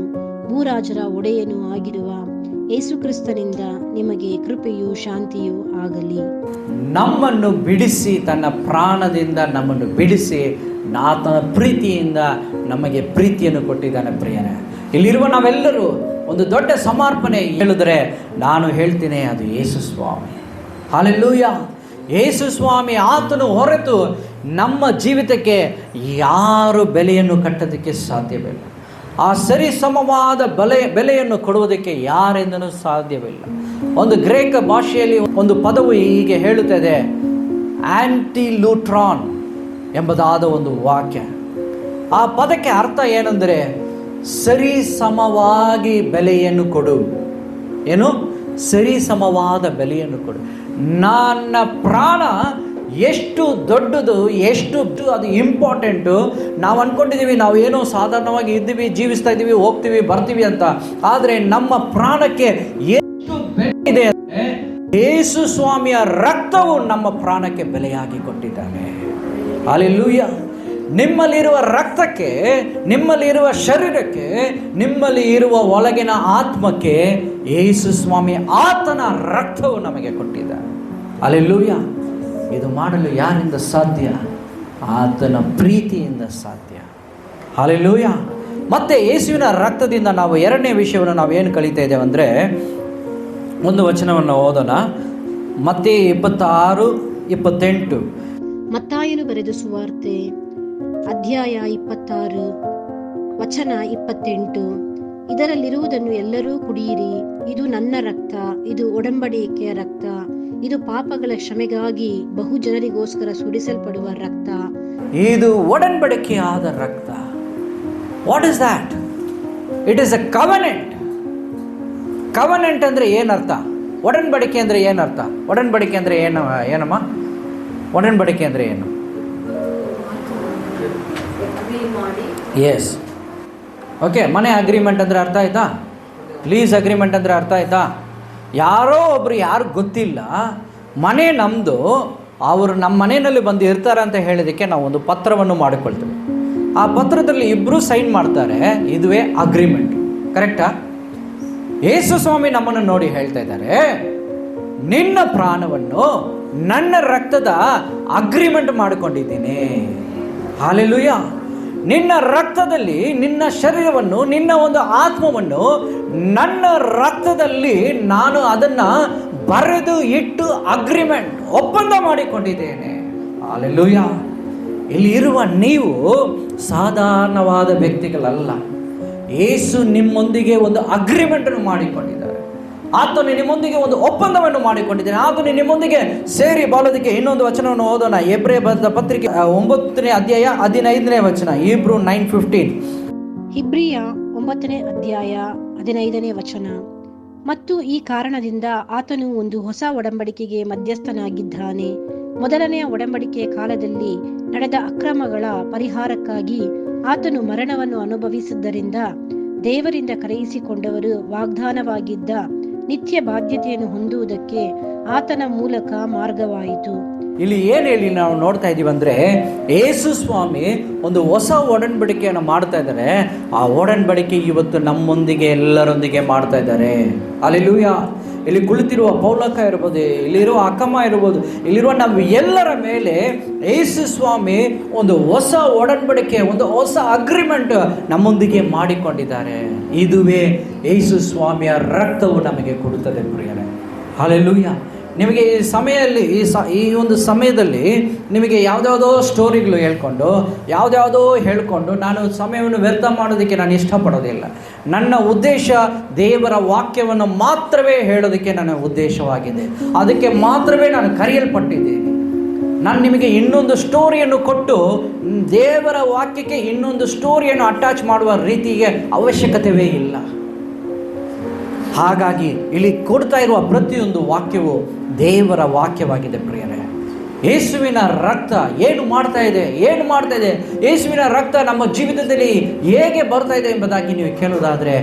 ಭೂರಾಜರ ಒಡೆಯನೂ ಆಗಿರುವ ಯೇಸು ಕ್ರಿಸ್ತನಿಂದ ನಿಮಗೆ ಕೃಪೆಯೂ ಶಾಂತಿಯೂ ಆಗಲಿ. ನಮ್ಮನ್ನು ಬಿಡಿಸಿ, ತನ್ನ ಪ್ರಾಣದಿಂದ ನಮ್ಮನ್ನು ಬಿಡಿಸಿ, ಆತನ ಪ್ರೀತಿಯಿಂದ ನಮಗೆ ಪ್ರೀತಿಯನ್ನು ಕೊಟ್ಟಿದ್ದಾನೆ. ಪ್ರಿಯನೇ, ಇಲ್ಲಿರುವ ನಾವೆಲ್ಲರೂ ಒಂದು ದೊಡ್ಡ ಸಮರ್ಪಣೆ ಹೇಳಿದ್ರೆ ನಾನು ಹೇಳ್ತೀನಿ, ಅದು ಯೇಸು ಸ್ವಾಮಿ. ಹಲ್ಲೆಲೂಯ. ಯೇಸು ಸ್ವಾಮಿ ಆತನು ಹೊರತು ನಮ್ಮ ಜೀವಿತಕ್ಕೆ ಯಾರು ಬೆಲೆಯನ್ನು ಕಟ್ಟೋದಕ್ಕೆ ಸಾಧ್ಯವಿಲ್ಲ. ಆ ಸರಿಸಮವಾದ ಬೆಲೆಯನ್ನು ಕೊಡುವುದಕ್ಕೆ ಯಾರಿಂದನೂ ಸಾಧ್ಯವಿಲ್ಲ. ಒಂದು ಗ್ರೀಕ್ ಭಾಷೆಯಲ್ಲಿ ಒಂದು ಪದವು ಹೀಗೆ ಹೇಳುತ್ತದೆ, ಆಂಟಿಲೂಟ್ರಾನ್ ಎಂಬುದಾದ ಒಂದು ವಾಕ್ಯ. ಆ ಪದಕ್ಕೆ ಅರ್ಥ ಏನೆಂದರೆ ಸರಿಸಮವಾಗಿ ಬೆಲೆಯನ್ನು ಕೊಡು. ಏನು? ಸರಿಸಮವಾದ ಬೆಲೆಯನ್ನು ಕೊಡು. ನನ್ನ ಪ್ರಾಣ ಎಷ್ಟು ದೊಡ್ಡದು, ಎಷ್ಟು ಅದು ಇಂಪಾರ್ಟೆಂಟು. ನಾವು ಅಂದ್ಕೊಂಡಿದ್ದೀವಿ ನಾವು ಏನೋ ಸಾಧಾರಣವಾಗಿ ಇದ್ದೀವಿ, ಜೀವಿಸ್ತಾ ಇದ್ದೀವಿ, ಹೋಗ್ತೀವಿ, ಬರ್ತೀವಿ ಅಂತ. ಆದರೆ ನಮ್ಮ ಪ್ರಾಣಕ್ಕೆ ಎಷ್ಟು ಬೆಲೆ ಇದೆ ಅಂದರೆ ಯೇಸು ಸ್ವಾಮಿಯ ರಕ್ತವು ನಮ್ಮ ಪ್ರಾಣಕ್ಕೆ ಬೆಲೆಯಾಗಿ ಕೊಟ್ಟಿದ್ದಾನೆ. ಹಲ್ಲೆಲೂಯಾ. ನಿಮ್ಮಲ್ಲಿರುವ ರಕ್ತಕ್ಕೆ, ನಿಮ್ಮಲ್ಲಿರುವ ಶರೀರಕ್ಕೆ, ನಿಮ್ಮಲ್ಲಿ ಇರುವ ಒಳಗಿನ ಆತ್ಮಕ್ಕೆ ಯೇಸು ಸ್ವಾಮಿ ಆತನ ರಕ್ತವು ನಮಗೆ ಕೊಟ್ಟಿದ್ದಾನೆ. ಹಲ್ಲೆಲೂಯಾ. ಇದು ಮಾಡಲು ಯಾರಿಂದ ಸಾಧ್ಯ? ಆತನ ಪ್ರೀತಿಯಿಂದ ಸಾಧ್ಯ. ಹಲ್ಲೆಲೂಯಾ. ಮತ್ತೆ ಯೇಸುವಿನ ರಕ್ತದಿಂದ ನಾವು ಎರಡನೇ ವಿಷಯವನ್ನು ನಾವೇನು ಕಲಿತಾ ಇದ್ದೇವೆ ಅಂದರೆ, ಒಂದು ವಚನವನ್ನು ಓದೋಣ. ಮತ್ತೆ 26-28. ಮತ್ತಾಯನು ಬರೆದ ಸುವಾರ್ತೆ ಅಧ್ಯಾಯ 26 ವಚನ 28. ಇದರಲ್ಲಿರುವುದನ್ನು ಎಲ್ಲರೂ ಕುಡಿಯಿರಿ, ಇದು ನನ್ನ ರಕ್ತ, ಇದು ಒಡಂಬಡಿಕೆಯ ರಕ್ತ, ಇದು ಪಾಪಗಳ ಕ್ಷಮೆಗಾಗಿ ಬಹು ಜನರಿಗೋಸ್ಕರ ಸುರಿಸಲ್ಪಡುವ ರಕ್ತ. ಇದು ಒಡಂಬಡಿಕೆಯಾದ ರಕ್ತ. What is that? It is a covenant. Covenant ಅಂದರೆ ಏನರ್ಥ? ಒಡಂಬಡಿಕೆ ಅಂದರೆ ಏನರ್ಥ? ಒಡಂಬಡಿಕೆ ಅಂದರೆ ಏನಮ್ಮ? ಒಡಂಬಡಿಕೆ ಅಂದರೆ ಏನು? S, okay. ಮನೆ ಅಗ್ರಿಮೆಂಟ್ ಅಂದರೆ ಅರ್ಥ ಆಯ್ತಾ? ಲೀಸ್ ಅಗ್ರಿಮೆಂಟ್ ಅಂದರೆ ಅರ್ಥ ಆಯ್ತಾ? ಯಾರೋ ಒಬ್ಬರು ಯಾರು ಗೊತ್ತಿಲ್ಲ, ಮನೆ ನಮ್ಮದು, ಅವರು ನಮ್ಮ ಮನೆಯಲ್ಲಿ ಬಂದು ಇರ್ತಾರೆ ಅಂತ ಹೇಳಿದ್ದಕ್ಕೆ ನಾವು ಒಂದು ಪತ್ರವನ್ನು ಮಾಡಿಕೊಳ್ತೇವೆ. ಆ ಪತ್ರದಲ್ಲಿ ಇಬ್ಬರು ಸೈನ್ ಮಾಡ್ತಾರೆ, ಇದುವೇ ಅಗ್ರಿಮೆಂಟ್. ಕರೆಕ್ಟಾ? ಯೇಸು ಸ್ವಾಮಿ ನಮ್ಮನ್ನು ನೋಡಿ ಹೇಳ್ತಾ ಇದ್ದಾರೆ, ನಿನ್ನ ಪ್ರಾಣವನ್ನು ನನ್ನ ರಕ್ತದ ಅಗ್ರಿಮೆಂಟ್ ಮಾಡಿಕೊಂಡಿದ್ದೀನಿ. ಹಲ್ಲೆಲೂಯಾ. ನಿನ್ನ ರಕ್ತದಲ್ಲಿ ನಿನ್ನ ಶರೀರವನ್ನು, ನಿನ್ನ ಒಂದು ಆತ್ಮವನ್ನು ನನ್ನ ರಕ್ತದಲ್ಲಿ ನಾನು ಅದನ್ನು ಬರೆದು ಇಟ್ಟು ಅಗ್ರಿಮೆಂಟ್, ಒಪ್ಪಂದ ಮಾಡಿಕೊಂಡಿದ್ದೇನೆ. ಹಲ್ಲೆಲೂಯಾ. ಇಲ್ಲಿ ಇರುವ ನೀವು ಸಾಧಾರಣವಾದ ವ್ಯಕ್ತಿಗಳಲ್ಲ. ಯೇಸು ನಿಮ್ಮೊಂದಿಗೆ ಒಂದು ಅಗ್ರಿಮೆಂಟನ್ನು ಮಾಡಿಕೊಂಡಿದ್ದಾರೆ. ಆತನು ನಿಮ್ಮೊಂದಿಗೆ ಒಂದು ಒಪ್ಪಂದವನ್ನು ಮಾಡಿಕೊಂಡಿದ್ದಾನೆ. ಆತನು ನಿಮ್ಮೊಂದಿಗೆ ಸೇರಿ ಬಾಳೋದಕ್ಕೆ ಇನ್ನೊಂದು ವಚನವನ್ನು ಓದೋಣ. ಎಬ್ರೇ ಬರೆದ ಪತ್ರಿಕೆ 9ನೇ ಅಧ್ಯಾಯ 15ನೇ ವಚನ. Hebrew 9:15. ಹಿಬ್ರಿಯ 9ನೇ ಅಧ್ಯಾಯ 15ನೇ ವಚನ. ಮತ್ತು ಈ ಕಾರಣದಿಂದ ಆತನು ಒಂದು ಹೊಸ ಒಡಂಬಡಿಕೆಗೆ ಮಧ್ಯಸ್ಥನಾಗಿದ್ದಾನೆ. ಮೊದಲನೆಯ ಒಡಂಬಡಿಕೆಯ ಕಾಲದಲ್ಲಿ ನಡೆದ ಅಕ್ರಮಗಳ ಪರಿಹಾರಕ್ಕಾಗಿ ಆತನು ಮರಣವನ್ನು ಅನುಭವಿಸಿದ್ದರಿಂದ ದೇವರಿಂದ ಕರೆಯಿಸಿಕೊಂಡವರು ವಾಗ್ದಾನವಾಗಿದ್ದ ನಿತ್ಯ ಬಾಧ್ಯತೆಯನ್ನು ಹೊಂದುವುದಕ್ಕೆ ಆತನ ಮೂಲಕ ಮಾರ್ಗವಾಯಿತು. ಇಲ್ಲಿ ಏನು ಹೇಳಿ ನಾವು ನೋಡ್ತಾ ಇದ್ದೀವಿ ಅಂದರೆ, ಯೇಸು ಸ್ವಾಮಿ ಒಂದು ಹೊಸ ಒಡಂಬಡಿಕೆಯನ್ನು ಮಾಡ್ತಾ ಇದ್ದಾರೆ. ಆ ಒಡಂಬಡಿಕೆ ಇವತ್ತು ನಮ್ಮೊಂದಿಗೆ ಎಲ್ಲರೊಂದಿಗೆ ಮಾಡ್ತಾ ಇದ್ದಾರೆ. ಹಲ್ಲೆಲೂಯಾ. ಇಲ್ಲಿ ಕುಳಿತಿರುವ ಪೌಲಕ ಇರ್ಬೋದು, ಇಲ್ಲಿರುವ ಅಕ್ಕಮ್ಮ ಇರ್ಬೋದು, ಇಲ್ಲಿರುವ ನಮ್ಮ ಎಲ್ಲರ ಮೇಲೆ ಯೇಸು ಸ್ವಾಮಿ ಒಂದು ಹೊಸ ಒಡಂಬಡಿಕೆ, ಒಂದು ಹೊಸ ಅಗ್ರಿಮೆಂಟ್ ನಮ್ಮೊಂದಿಗೆ ಮಾಡಿಕೊಂಡಿದ್ದಾರೆ. ಇದುವೇ ಯೇಸು ಸ್ವಾಮಿಯ ರಕ್ತವು ನಮಗೆ ಕೊಡುತ್ತದೆ ಪ್ರಿಯರೇ. ಹಲ್ಲೆಲೂಯಾ. ನಿಮಗೆ ಈ ಸಮಯದಲ್ಲಿ ಈ ಒಂದು ಸಮಯದಲ್ಲಿ ನಿಮಗೆ ಯಾವುದ್ಯಾವುದೋ ಸ್ಟೋರಿಗಳು ಯಾವುದ್ಯಾವುದೋ ಹೇಳ್ಕೊಂಡು ನಾನು ಸಮಯವನ್ನು ವ್ಯರ್ಥ ಮಾಡೋದಕ್ಕೆ ನಾನು ಇಷ್ಟಪಡೋದಿಲ್ಲ. ನನ್ನ ಉದ್ದೇಶ ದೇವರ ವಾಕ್ಯವನ್ನು ಮಾತ್ರವೇ ಹೇಳೋದಕ್ಕೆ ನನ್ನ ಉದ್ದೇಶವಾಗಿದೆ. ಅದಕ್ಕೆ ಮಾತ್ರವೇ ನಾನು ಕರೆಯಲ್ಪಟ್ಟಿದ್ದೇನೆ. ನಾನು ನಿಮಗೆ ಇನ್ನೊಂದು ಸ್ಟೋರಿಯನ್ನು ಕೊಟ್ಟು ದೇವರ ವಾಕ್ಯಕ್ಕೆ ಇನ್ನೊಂದು ಸ್ಟೋರಿಯನ್ನು ಅಟ್ಯಾಚ್ ಮಾಡುವ ರೀತಿಗೆ ಅವಶ್ಯಕತೆಯೇ ಇಲ್ಲ. ಹಾಗಾಗಿ ಇಲ್ಲಿ ಕೊಡ್ತಾ ಇರುವ ಪ್ರತಿಯೊಂದು ವಾಕ್ಯವು ದೇವರ ವಾಕ್ಯವಾಗಿದೆ ಪ್ರಿಯರೇ. ಯೇಸುವಿನ ರಕ್ತ ಏನು ಮಾಡ್ತಾ ಇದೆ? ಯೇಸುವಿನ ರಕ್ತ ನಮ್ಮ ಜೀವಿತದಲ್ಲಿ ಹೇಗೆ ಬರ್ತಾ ಇದೆ ಎಂಬುದಾಗಿ ನೀವು ಕೇಳೋದಾದರೆ,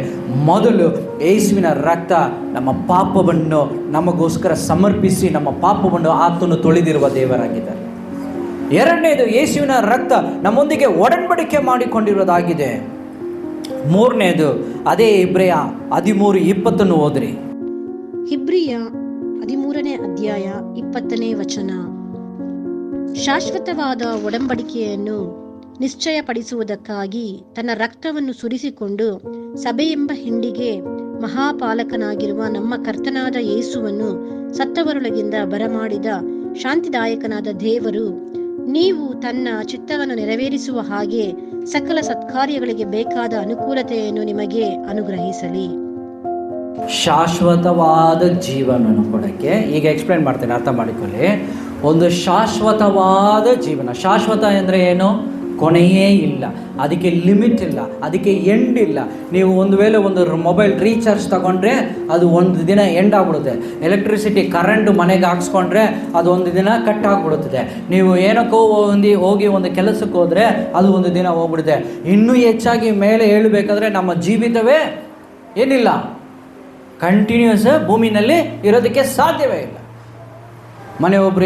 ಮೊದಲು ಯೇಸುವಿನ ರಕ್ತ ನಮ್ಮ ಪಾಪವನ್ನು ನಮಗೋಸ್ಕರ ಸಮರ್ಪಿಸಿ ನಮ್ಮ ಪಾಪವನ್ನು ಆತನು ತೊಳೆದಿರುವ ದೇವರಾಗಿದ್ದಾರೆ. ಎರಡನೇದು, ಯೇಸುವಿನ ರಕ್ತ ನಮ್ಮೊಂದಿಗೆ ಒಡಂಬಡಿಕೆ ಮಾಡಿಕೊಂಡಿರೋದಾಗಿದೆ. ಮೂರನೇದು, ಅದೇ ಇಬ್ರಿಯ 13:20 ಓದ್ರಿ. ಹಿಬ್ರಿಯ 13ನೇ ಅಧ್ಯಾಯ 20ನೇ ವಚನ. ಶಾಶ್ವತವಾದ ಒಡಂಬಡಿಕೆಯನ್ನು ನಿಶ್ಚಯಪಡಿಸುವುದಕ್ಕಾಗಿ ತನ್ನ ರಕ್ತವನ್ನು ಸುರಿಸಿಕೊಂಡು ಸಭೆಯೆಂಬ ಹಿಂಡಿಗೆ ಮಹಾಪಾಲಕನಾಗಿರುವ ನಮ್ಮ ಕರ್ತನಾದ ಯೇಸುವನ್ನು ಸತ್ತವರೊಳಗಿಂದ ಬರಮಾಡಿದ ಶಾಂತಿದಾಯಕನಾದ ದೇವರು ನೀವು ತನ್ನ ಚಿತ್ತವನ್ನು ನೆರವೇರಿಸುವ ಹಾಗೆ ಸಕಲ ಸತ್ಕಾರ್ಯಗಳಿಗೆ ಬೇಕಾದ ಅನುಕೂಲತೆಯನ್ನು ನಿಮಗೆ ಅನುಗ್ರಹಿಸಲಿ. ಶಾಶ್ವತವಾದ ಜೀವನವನ್ನು ಕೊಡೋಕ್ಕೆ, ಈಗ ಎಕ್ಸ್ಪ್ಲೇನ್ ಮಾಡ್ತೇನೆ, ಅರ್ಥ ಮಾಡಿಕೊಳ್ಳಿ. ಒಂದು ಶಾಶ್ವತವಾದ ಜೀವನ. ಶಾಶ್ವತ ಅಂದರೆ ಏನು? ಕೊನೆಯೇ ಇಲ್ಲ, ಅದಕ್ಕೆ ಲಿಮಿಟ್ ಇಲ್ಲ, ಅದಕ್ಕೆ ಎಂಡ್ ಇಲ್ಲ. ನೀವು ಒಂದು ವೇಳೆ ಒಂದು ಮೊಬೈಲ್ ರೀಚಾರ್ಜ್ ತಗೊಂಡ್ರೆ ಅದು ಒಂದು ದಿನ ಎಂಡ್ ಆಗಿಬಿಡುತ್ತೆ. ಎಲೆಕ್ಟ್ರಿಸಿಟಿ ಕರೆಂಟ್ ಮನೆಗೆ ಹಾಕ್ಸ್ಕೊಂಡ್ರೆ ಅದು ಒಂದು ದಿನ ಕಟ್ ಆಗಿಬಿಡುತ್ತದೆ. ನೀವು ಏನಕ್ಕೋ ಹೋಗಿ ಒಂದು ಕೆಲಸಕ್ಕೆ ಹೋದರೆ ಅದು ಒಂದು ದಿನ ಹೋಗ್ಬಿಡುತ್ತೆ. ಇನ್ನೂ ಹೆಚ್ಚಾಗಿ ಮೇಲೆ ಹೇಳಬೇಕಾದ್ರೆ ನಮ್ಮ ಜೀವಿತವೇ ಏನಿಲ್ಲ, ಕಂಟಿನ್ಯೂಸ್ ಭೂಮಿನಲ್ಲಿ ಇರೋದಕ್ಕೆ ಸಾಧ್ಯವೇ ಇಲ್ಲ.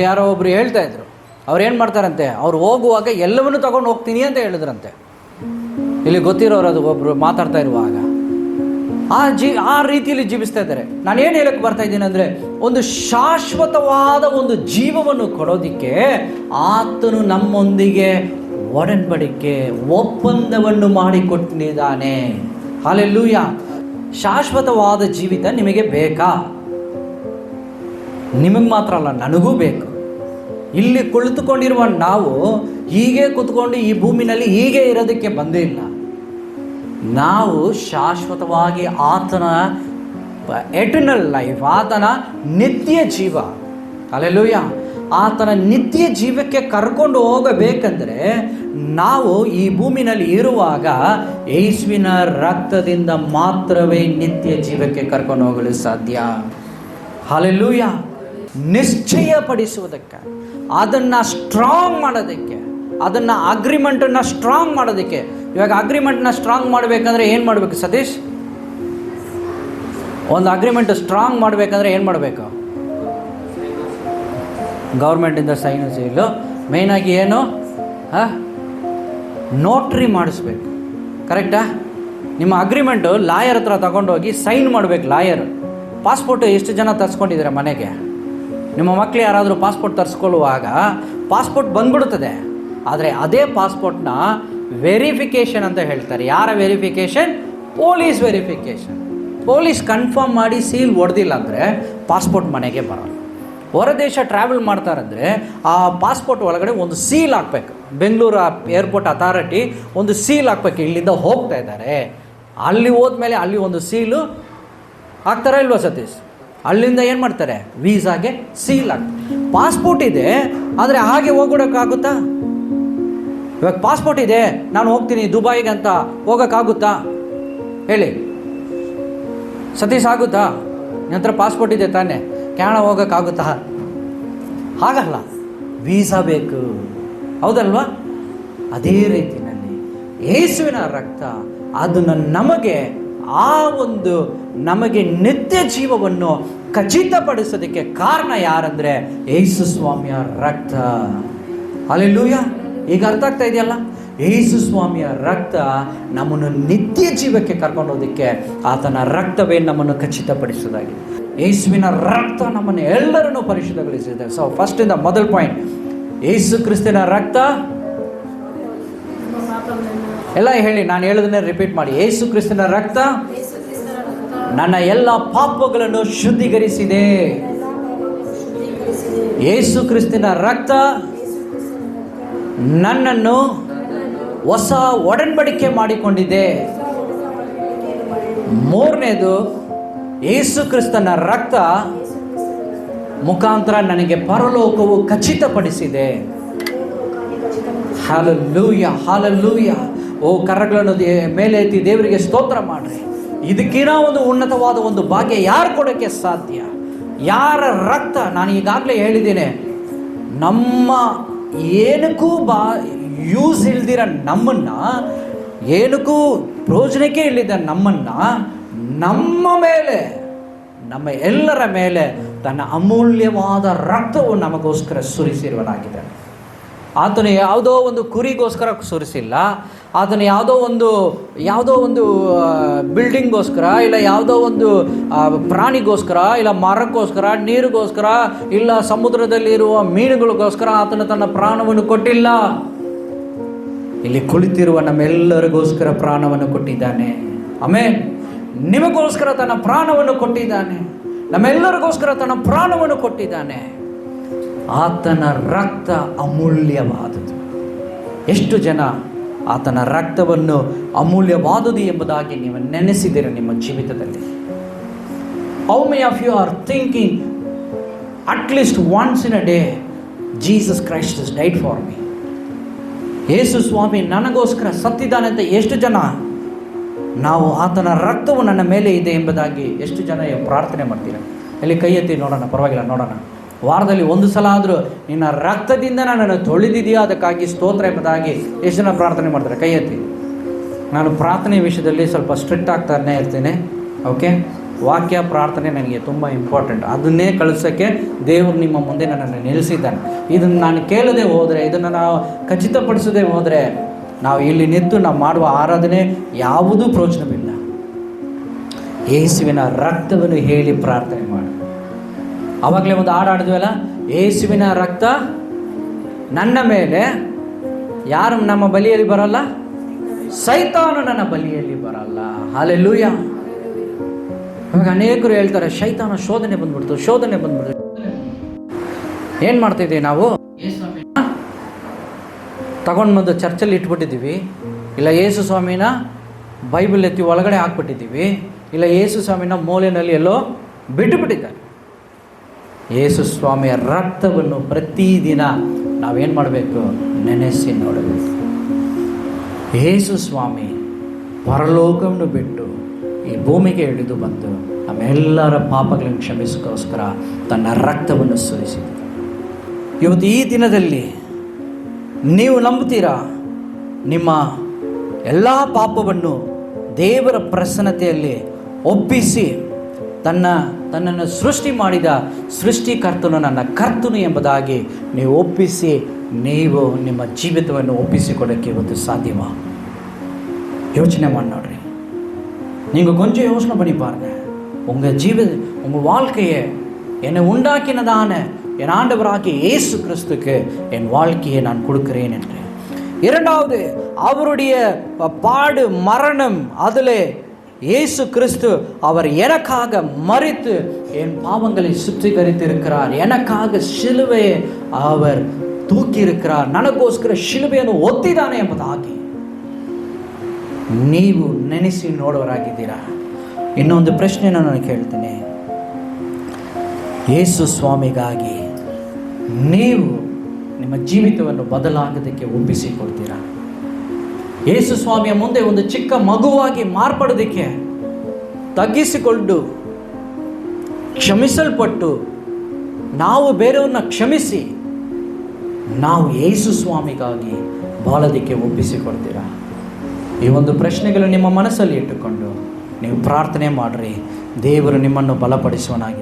ಯಾರೋ ಒಬ್ಬರು ಹೇಳ್ತಾ ಇದ್ರು, ಅವ್ರು ಏನು ಮಾಡ್ತಾರಂತೆ, ಅವ್ರು ಹೋಗುವಾಗ ಎಲ್ಲವನ್ನೂ ತಗೊಂಡು ಹೋಗ್ತೀನಿ ಅಂತ ಹೇಳಿದ್ರಂತೆ. ಇಲ್ಲಿ ಗೊತ್ತಿರೋರು ಅದು ಒಬ್ಬರು ಮಾತಾಡ್ತಾ ಇರುವಾಗ ಆ ರೀತಿಯಲ್ಲಿ ಜೀವಿಸ್ತಾ ಇದ್ದಾರೆ. ನಾನು ಏನು ಹೇಳಕ್ಕೆ ಬರ್ತಾ ಇದ್ದೀನಿ ಅಂದರೆ, ಒಂದು ಶಾಶ್ವತವಾದ ಒಂದು ಜೀವವನ್ನು ಕೊಡೋದಕ್ಕೆ ಆತನು ನಮ್ಮೊಂದಿಗೆ ಒಡಂಬಡಿಕೆ, ಒಪ್ಪಂದವನ್ನು ಮಾಡಿಕೊಟ್ಟಿದ್ದಾನೆ. ಹಲ್ಲೆಲೂಯ. ಶಾಶ್ವತವಾದ ಜೀವಿತ ನಿಮಗೆ ಬೇಕಾ? ನಿಮಗೆ ಮಾತ್ರ ಅಲ್ಲ, ನನಗೂ ಬೇಕು. ಇಲ್ಲಿ ಕುಳಿತುಕೊಂಡಿರುವ ನಾವು ಹೀಗೆ ಕೂತ್ಕೊಂಡು ಈ ಭೂಮಿನಲ್ಲಿ ಹೀಗೆ ಇರೋದಕ್ಕೆ ಬಂದೇ ಇಲ್ಲ. ನಾವು ಶಾಶ್ವತವಾಗಿ ಆತನ ಎಟರ್ನಲ್ ಲೈಫ್, ಆತನ ನಿತ್ಯ ಜೀವ, ಹಲ್ಲೆಲೂಯ, ಆತನ ನಿತ್ಯ ಜೀವಕ್ಕೆ ಕರ್ಕೊಂಡು ಹೋಗಬೇಕಂದ್ರೆ ನಾವು ಈ ಭೂಮಿನಲ್ಲಿ ಇರುವಾಗ ಯೇಸುವಿನ ರಕ್ತದಿಂದ ಮಾತ್ರವೇ ನಿತ್ಯ ಜೀವಕ್ಕೆ ಕರ್ಕೊಂಡು ಹೋಗಲು ಸಾಧ್ಯ. ಹಲ್ಲೆಲೂಯ. ನಿಶ್ಚಯಪಡಿಸುವುದಕ್ಕೆ, ಅದನ್ನು ಸ್ಟ್ರಾಂಗ್ ಮಾಡೋದಕ್ಕೆ, ಅದನ್ನು ಅಗ್ರಿಮೆಂಟನ್ನು ಸ್ಟ್ರಾಂಗ್ ಮಾಡೋದಕ್ಕೆ. ಇವಾಗ ಅಗ್ರಿಮೆಂಟ್ನ ಸ್ಟ್ರಾಂಗ್ ಮಾಡಬೇಕಂದ್ರೆ ಏನು ಮಾಡಬೇಕು ಸತೀಶ್? ಒಂದು ಅಗ್ರಿಮೆಂಟ್ ಸ್ಟ್ರಾಂಗ್ ಮಾಡಬೇಕಂದ್ರೆ ಏನು ಮಾಡಬೇಕು? ಗೌರ್ಮೆಂಟಿಂದ ಸೈನು ಸೀಲು, ಮೇಯ್ನಾಗಿ ಏನು, ನೋಟ್ರಿ ಮಾಡಿಸ್ಬೇಕು. ಕರೆಕ್ಟಾ? ನಿಮ್ಮ ಅಗ್ರಿಮೆಂಟು ಲಾಯರ್ ಹತ್ರ ತಗೊಂಡೋಗಿ ಸೈನ್ ಮಾಡಬೇಕು. ಲಾಯರ್ ಪಾಸ್ಪೋರ್ಟ್ ಎಷ್ಟು ಜನ ತರಿಸ್ಕೊಂಡಿದ್ದೀರಾ ಮನೆಗೆ? ನಿಮ್ಮ ಮಕ್ಕಳು ಯಾರಾದರೂ ಪಾಸ್ಪೋರ್ಟ್ ತರಿಸ್ಕೊಳ್ಳುವಾಗ ಪಾಸ್ಪೋರ್ಟ್ ಬಂದ್ಬಿಡುತ್ತದೆ. ಆದರೆ ಅದೇ ಪಾಸ್ಪೋರ್ಟ್ನ ವೆರಿಫಿಕೇಷನ್ ಅಂತ ಹೇಳ್ತಾರೆ. ಯಾರ verification? Police verification. Police confirm ಮಾಡಿ ಸೀಲ್ ಹೊಡೆದಿಲ್ಲ ಅಂದರೆ ಪಾಸ್ಪೋರ್ಟ್ ಮನೆಗೆ ಬರೋಲ್ಲ. ಹೊರದೇಶ ಟ್ರಾವೆಲ್ ಮಾಡ್ತಾರಂದರೆ ಆ ಪಾಸ್ಪೋರ್ಟ್ ಒಳಗಡೆ ಒಂದು ಸೀಲ್ ಹಾಕಬೇಕು. ಬೆಂಗಳೂರು ಏರ್ಪೋರ್ಟ್ ಅಥಾರಿಟಿ ಒಂದು ಸೀಲ್ ಹಾಕಬೇಕು. ಇಲ್ಲಿಂದ ಹೋಗ್ತಾ ಇದ್ದಾರೆ, ಅಲ್ಲಿ ಹೋದ್ಮೇಲೆ ಅಲ್ಲಿ ಒಂದು ಸೀಲು ಹಾಕ್ತಾರ ಇಲ್ವಾ ಸತೀಶ್? ಅಲ್ಲಿಂದ ಏನು ಮಾಡ್ತಾರೆ? ವೀಸಾಗೆ ಸೀಲ್ ಆಗ್ತದೆ. ಪಾಸ್ಪೋರ್ಟ್ ಇದೆ, ಆದರೆ ಹಾಗೆ ಹೋಗೋಕ್ಕಾಗುತ್ತಾ? ಇವಾಗ ಪಾಸ್ಪೋರ್ಟ್ ಇದೆ, ನಾನು ಹೋಗ್ತೀನಿ ದುಬೈಗೆ ಅಂತ ಹೋಗೋಕ್ಕಾಗುತ್ತಾ ಹೇಳಿ ಸತೀಶ್? ಆಗುತ್ತಾ? ನನ್ನ ಹತ್ರ ಪಾಸ್ಪೋರ್ಟ್ ಇದೆ ತಾನೇ, ಕ್ಯಾನಡಾ ಹೋಗೋಕ್ಕಾಗುತ್ತಾ? ಹಾಗಲ್ಲ, ವೀಸಾ ಬೇಕು, ಹೌದಲ್ವಾ? ಅದೇ ರೀತಿಯಲ್ಲಿ ಯೇಸುವಿನ ರಕ್ತ ಅದನ್ನು ನಮಗೆ ನಿತ್ಯ ಜೀವವನ್ನು ಖಚಿತಪಡಿಸೋದಕ್ಕೆ ಕಾರಣ ಯಾರಂದರೆ ಯೇಸು ಸ್ವಾಮಿಯ ರಕ್ತ. ಹಲ್ಲೆಲೂಯ. ಈಗ ಅರ್ಥ ಆಗ್ತಾ ಇದೆಯಲ್ಲ? ಯೇಸು ಸ್ವಾಮಿಯ ರಕ್ತ ನಮ್ಮನ್ನು ನಿತ್ಯ ಜೀವಕ್ಕೆ ಕರ್ಕೊಂಡೋದಕ್ಕೆ ಆತನ ರಕ್ತವೇ ನಮ್ಮನ್ನು ಖಚಿತಪಡಿಸೋದಾಗಿದೆ. ಯೇಸುವಿನ ರಕ್ತ ನಮ್ಮನ್ನು ಎಲ್ಲರನ್ನೂ ಪರಿಶುದ್ಧಗೊಳಿಸಿದೆ. ಸೊ ಫಸ್ಟಿಂದ ಮೊದಲ ಪಾಯಿಂಟ್, ಯೇಸು ಕ್ರಿಸ್ತನ ರಕ್ತ. ಎಲ್ಲ ಹೇಳಿ, ನಾನು ಹೇಳೋದನ್ನೇ ರಿಪೀಟ್ ಮಾಡಿ. ಯೇಸು ಕ್ರಿಸ್ತನ ರಕ್ತ ನನ್ನ ಎಲ್ಲ ಪಾಪಗಳನ್ನು ಶುದ್ಧೀಕರಿಸಿದೆ. ಯೇಸು ಕ್ರಿಸ್ತನ ರಕ್ತ ನನ್ನನ್ನು ಹೊಸ ಒಡಂಬಡಿಕೆ ಮಾಡಿಕೊಂಡಿದೆ. ಮೂರನೇದು, ಯೇಸು ಕ್ರಿಸ್ತನ ರಕ್ತ ಮುಖಾಂತರ ನನಗೆ ಪರಲೋಕವು ಖಚಿತಪಡಿಸಿದೆ. Hallelujah, hallelujah. ಓ, ಕರಗಳನ್ನು ಮೇಲೆ ಎತ್ತಿ ದೇವರಿಗೆ ಸ್ತೋತ್ರ ಮಾಡ್ರಿ. ಇದಕ್ಕಿಂತ ಒಂದು ಉನ್ನತವಾದ ಒಂದು ಭಾಗ್ಯ ಯಾರು ಕೊಡೋಕ್ಕೆ ಸಾಧ್ಯ? ಯಾರ ರಕ್ತ? ನಾನು ಈಗಾಗಲೇ ಹೇಳಿದ್ದೇನೆ, ನಮ್ಮ ಏನಕ್ಕೂ ಯೂಸ್ ಇಲ್ದಿರ ನಮ್ಮನ್ನು, ಏನಕ್ಕೂ ಪ್ರಯೋಜನಕ್ಕೆ ಇಲ್ಲದ ನಮ್ಮನ್ನು ನಮ್ಮ ಮೇಲೆ, ನಮ್ಮ ಎಲ್ಲರ ಮೇಲೆ ತನ್ನ ಅಮೂಲ್ಯವಾದ ರಕ್ತವು ನಮಗೋಸ್ಕರ ಸುರಿಸಿರುವನಾಗಿದೆ. ಆತನು ಯಾವುದೋ ಒಂದು ಕುರಿಗೋಸ್ಕರ ಸುರಿಸಿಲ್ಲ, ಆತನು ಯಾವುದೋ ಒಂದು ಬಿಲ್ಡಿಂಗ್ಗೋಸ್ಕರ, ಇಲ್ಲ ಯಾವುದೋ ಒಂದು ಪ್ರಾಣಿಗೋಸ್ಕರ, ಇಲ್ಲ ಮರಕ್ಕೋಸ್ಕರ, ನೀರಿಗೋಸ್ಕರ, ಇಲ್ಲ ಸಮುದ್ರದಲ್ಲಿರುವ ಮೀನುಗಳಿಗೋಸ್ಕರ ಆತನು ತನ್ನ ಪ್ರಾಣವನ್ನು ಕೊಟ್ಟಿಲ್ಲ. ಇಲ್ಲಿ ಕುಳಿತಿರುವ ನಮ್ಮೆಲ್ಲರಿಗೋಸ್ಕರ ಪ್ರಾಣವನ್ನು ಕೊಟ್ಟಿದ್ದಾನೆ. ಆಮೆನ್. ನಿಮಗೋಸ್ಕರ ತನ್ನ ಪ್ರಾಣವನ್ನು ಕೊಟ್ಟಿದ್ದಾನೆ, ನಮ್ಮೆಲ್ಲರಿಗೋಸ್ಕರ ತನ್ನ ಪ್ರಾಣವನ್ನು ಕೊಟ್ಟಿದ್ದಾನೆ. ಆತನ ರಕ್ತ ಅಮೂಲ್ಯವಾದುದು. ಎಷ್ಟು ಜನ ಆತನ ರಕ್ತವನ್ನು ಅಮೂಲ್ಯವಾದುದು ಎಂಬುದಾಗಿ ನೀವು ನೆನೆಸಿದ್ದೀರ ನಿಮ್ಮ ಜೀವಿತದಲ್ಲಿ? How many of you are thinking at least once in a day, Jesus Christ is died for me, ಯೇಸು ಸ್ವಾಮಿ ನನಗೋಸ್ಕರ ಸತ್ತಿದ್ದಾನೆ ಅಂತ ಎಷ್ಟು ಜನ ನಾವು ಆತನ ರಕ್ತವು ನನ್ನ ಮೇಲೆ ಇದೆ ಎಂಬುದಾಗಿ ಎಷ್ಟು ಜನ ಪ್ರಾರ್ಥನೆ ಮಾಡ್ತೀರ? ಅಲ್ಲಿ ಕೈ ಎತ್ತಿ ನೋಡೋಣ, ಪರವಾಗಿಲ್ಲ ನೋಡೋಣ. ವಾರದಲ್ಲಿ ಒಂದು ಸಲ ಆದರೂ ನಿನ್ನ ರಕ್ತದಿಂದ ನನ್ನನ್ನು ತೊಳೆದಿದೆಯಾ ಅದಕ್ಕಾಗಿ ಸ್ತೋತ್ರ ಎಂಬುದಾಗಿ ಎಷ್ಟು ಜನ ಪ್ರಾರ್ಥನೆ ಮಾಡ್ತಾರೆ? ಕೈ ಎತ್ತಿ. ನಾನು ಪ್ರಾರ್ಥನೆ ವಿಷಯದಲ್ಲಿ ಸ್ವಲ್ಪ ಸ್ಟ್ರಿಕ್ಟ್ ಆಗ್ತಾನೆ ಇರ್ತೇನೆ. ಓಕೆ, ವಾಕ್ಯ ಪ್ರಾರ್ಥನೆ ನನಗೆ ತುಂಬ ಇಂಪಾರ್ಟೆಂಟ್. ಅದನ್ನೇ ಕಳಿಸೋಕ್ಕೆ ದೇವರು ನಿಮ್ಮ ಮುಂದೆ ನನ್ನನ್ನು ನಿಲ್ಲಿಸಿದ್ದಾನೆ. ಇದನ್ನು ನಾನು ಕೇಳದೆ ಹೋದರೆ, ಇದನ್ನು ನಾವು ಖಚಿತಪಡಿಸದೆ ಹೋದರೆ, ನಾವು ಇಲ್ಲಿ ನಿಂತು ನಾವು ಮಾಡುವ ಆರಾಧನೆ ಯಾವುದೂ ಪ್ರಯೋಜನವಿಲ್ಲ. ಯೇಸುವಿನ ರಕ್ತವನ್ನು ಹೇಳಿ ಪ್ರಾರ್ಥನೆ ಮಾಡು. ಆವಾಗಲೇ ಒಂದು ಹಾಡು ಆಡಿದ್ವಲ್ಲ, ಯೇಸುವಿನ ರಕ್ತ ನನ್ನ ಮೇಲೆ, ಯಾರು ನಮ್ಮ ಬಲಿಯಲ್ಲಿ ಬರಲ್ಲ? ಸೈತಾನು ನನ್ನ ಬಲಿಯಲ್ಲಿ ಬರಲ್ಲ. ಹಲ್ಲೆಲೂಯಾ. ಇವಾಗ ಅನೇಕರು ಹೇಳ್ತಾರೆ, ಶೈತಾನ ಶೋಧನೆ ಬಂದ್ಬಿಡ್ತು. ಏನು ಮಾಡ್ತಿದ್ದೀವಿ ನಾವು? ತಗೊಂಡು ಬಂದು ಚರ್ಚಲ್ಲಿ ಇಟ್ಬಿಟ್ಟಿದ್ದೀವಿ, ಇಲ್ಲ ಯೇಸು ಸ್ವಾಮಿನ ಬೈಬಲ್ ಎತ್ತಿ ಒಳಗಡೆ ಹಾಕ್ಬಿಟ್ಟಿದ್ದೀವಿ, ಇಲ್ಲ ಯೇಸು ಸ್ವಾಮಿನ ಮೂಲೆಯಲ್ಲಿ ಎಲ್ಲೋ ಬಿಟ್ಟುಬಿಟ್ಟಿದ್ದಾರೆ. ಯೇಸು ಸ್ವಾಮಿಯ ರಕ್ತವನ್ನು ಪ್ರತಿದಿನ ನಾವೇನು ಮಾಡಬೇಕು? ನೆನೆಸಿ ನೋಡಬೇಕು. ಯೇಸು ಸ್ವಾಮಿ ಪರಲೋಕವನ್ನು ಬಿಟ್ಟು ಈ ಭೂಮಿಗೆ ಇಳಿದು ಬಂದು ನಮ್ಮೆಲ್ಲರ ಪಾಪಗಳನ್ನು ಕ್ಷಮಿಸೋಸ್ಕರ ತನ್ನ ರಕ್ತವನ್ನು ಸುರಿಸಿದರು. ಇವತ್ತು ಈ ದಿನದಲ್ಲಿ ನೀವು ನಂಬುತ್ತೀರಾ? ನಿಮ್ಮ ಎಲ್ಲ ಪಾಪವನ್ನು ದೇವರ ಪ್ರಸನ್ನತೆಯಲ್ಲಿ ಒಪ್ಪಿಸಿ, ತನ್ನನ್ನು ಸೃಷ್ಟಿ ಮಾಡಿದ ಸೃಷ್ಟಿಕರ್ತನು ನನ್ನ ಕರ್ತನು ಎಂಬುದಾಗಿ ನೀವು ಒಪ್ಪಿಸಿ, ನೀವು ನಿಮ್ಮ ಜೀವಿತವನ್ನು ಒಪ್ಪಿಸಿಕೊಡೋಕ್ಕೆ ಇವತ್ತು சாத்தியமா? யோசனை ಮಾಡಿ ನೋಡ್ರಿ. நீங்கள் கொஞ்சம் யோசனை பண்ணி பாருங்க. உங்கள் வாழ்க்கையை என்னை உண்டாக்கினதான என் ஆண்டவராகிய இயேசு கிறிஸ்துக்கு என் வாழ்க்கையை நான் கொடுக்கிறேன் என்று. இரண்டாவது, அவருடைய பாடு மரணம், அதில் இயேசு கிறிஸ்து அவர் எனக்காக மரித்து என் பாவங்களை சுத்திகரித்திருக்கிறார். எனக்காக ಶಿಲುಬೆயை அவர் ತೂಕಿ இருக்கிறார். ನನಗೋಸ್ಕರ ಶಿಲುಬೆಯನ್ನು ಒತ್ತಿದ್ದಾನೆ ಎಂಬುದಾಗಿ ನೀವು ನೆನೆಸಿ ನೋಡೋರಾಗಿದ್ದೀರಾ? ಇನ್ನೊಂದು ಪ್ರಶ್ನೆಯನ್ನು ನಾನು ಕೇಳ್ತೀನಿ. ಯೇಸು ಸ್ವಾಮಿಗಾಗಿ ನೀವು ನಿಮ್ಮ ಜೀವಿತವನ್ನು ಬದಲಾಗೋದಕ್ಕೆ ಒಪ್ಪಿಸಿಕೊಡ್ತೀರಾ? ಯೇಸು ಸ್ವಾಮಿಯ ಮುಂದೆ ಒಂದು ಚಿಕ್ಕ ಮಗುವಾಗಿ ಮಾರ್ಪಡೋದಕ್ಕೆ ತಗ್ಗಿಸಿಕೊಂಡು ಕ್ಷಮಿಸಲ್ಪಟ್ಟು ನಾವು ಬೇರೆಯವ್ರನ್ನ ಕ್ಷಮಿಸಿ ನಾವು ಯೇಸು ಸ್ವಾಮಿಗಾಗಿ ಬಾಳೋದಕ್ಕೆ ಒಪ್ಪಿಸಿಕೊಡ್ತೀರಾ? ಈ ಒಂದು ಪ್ರಶ್ನೆಗಳು ನಿಮ್ಮ ಮನಸ್ಸಲ್ಲಿ ಇಟ್ಟುಕೊಂಡು ನೀವು ಪ್ರಾರ್ಥನೆ ಮಾಡಿರಿ. ದೇವರು ನಿಮ್ಮನ್ನು ಬಲಪಡಿಸುವನಾಗಿ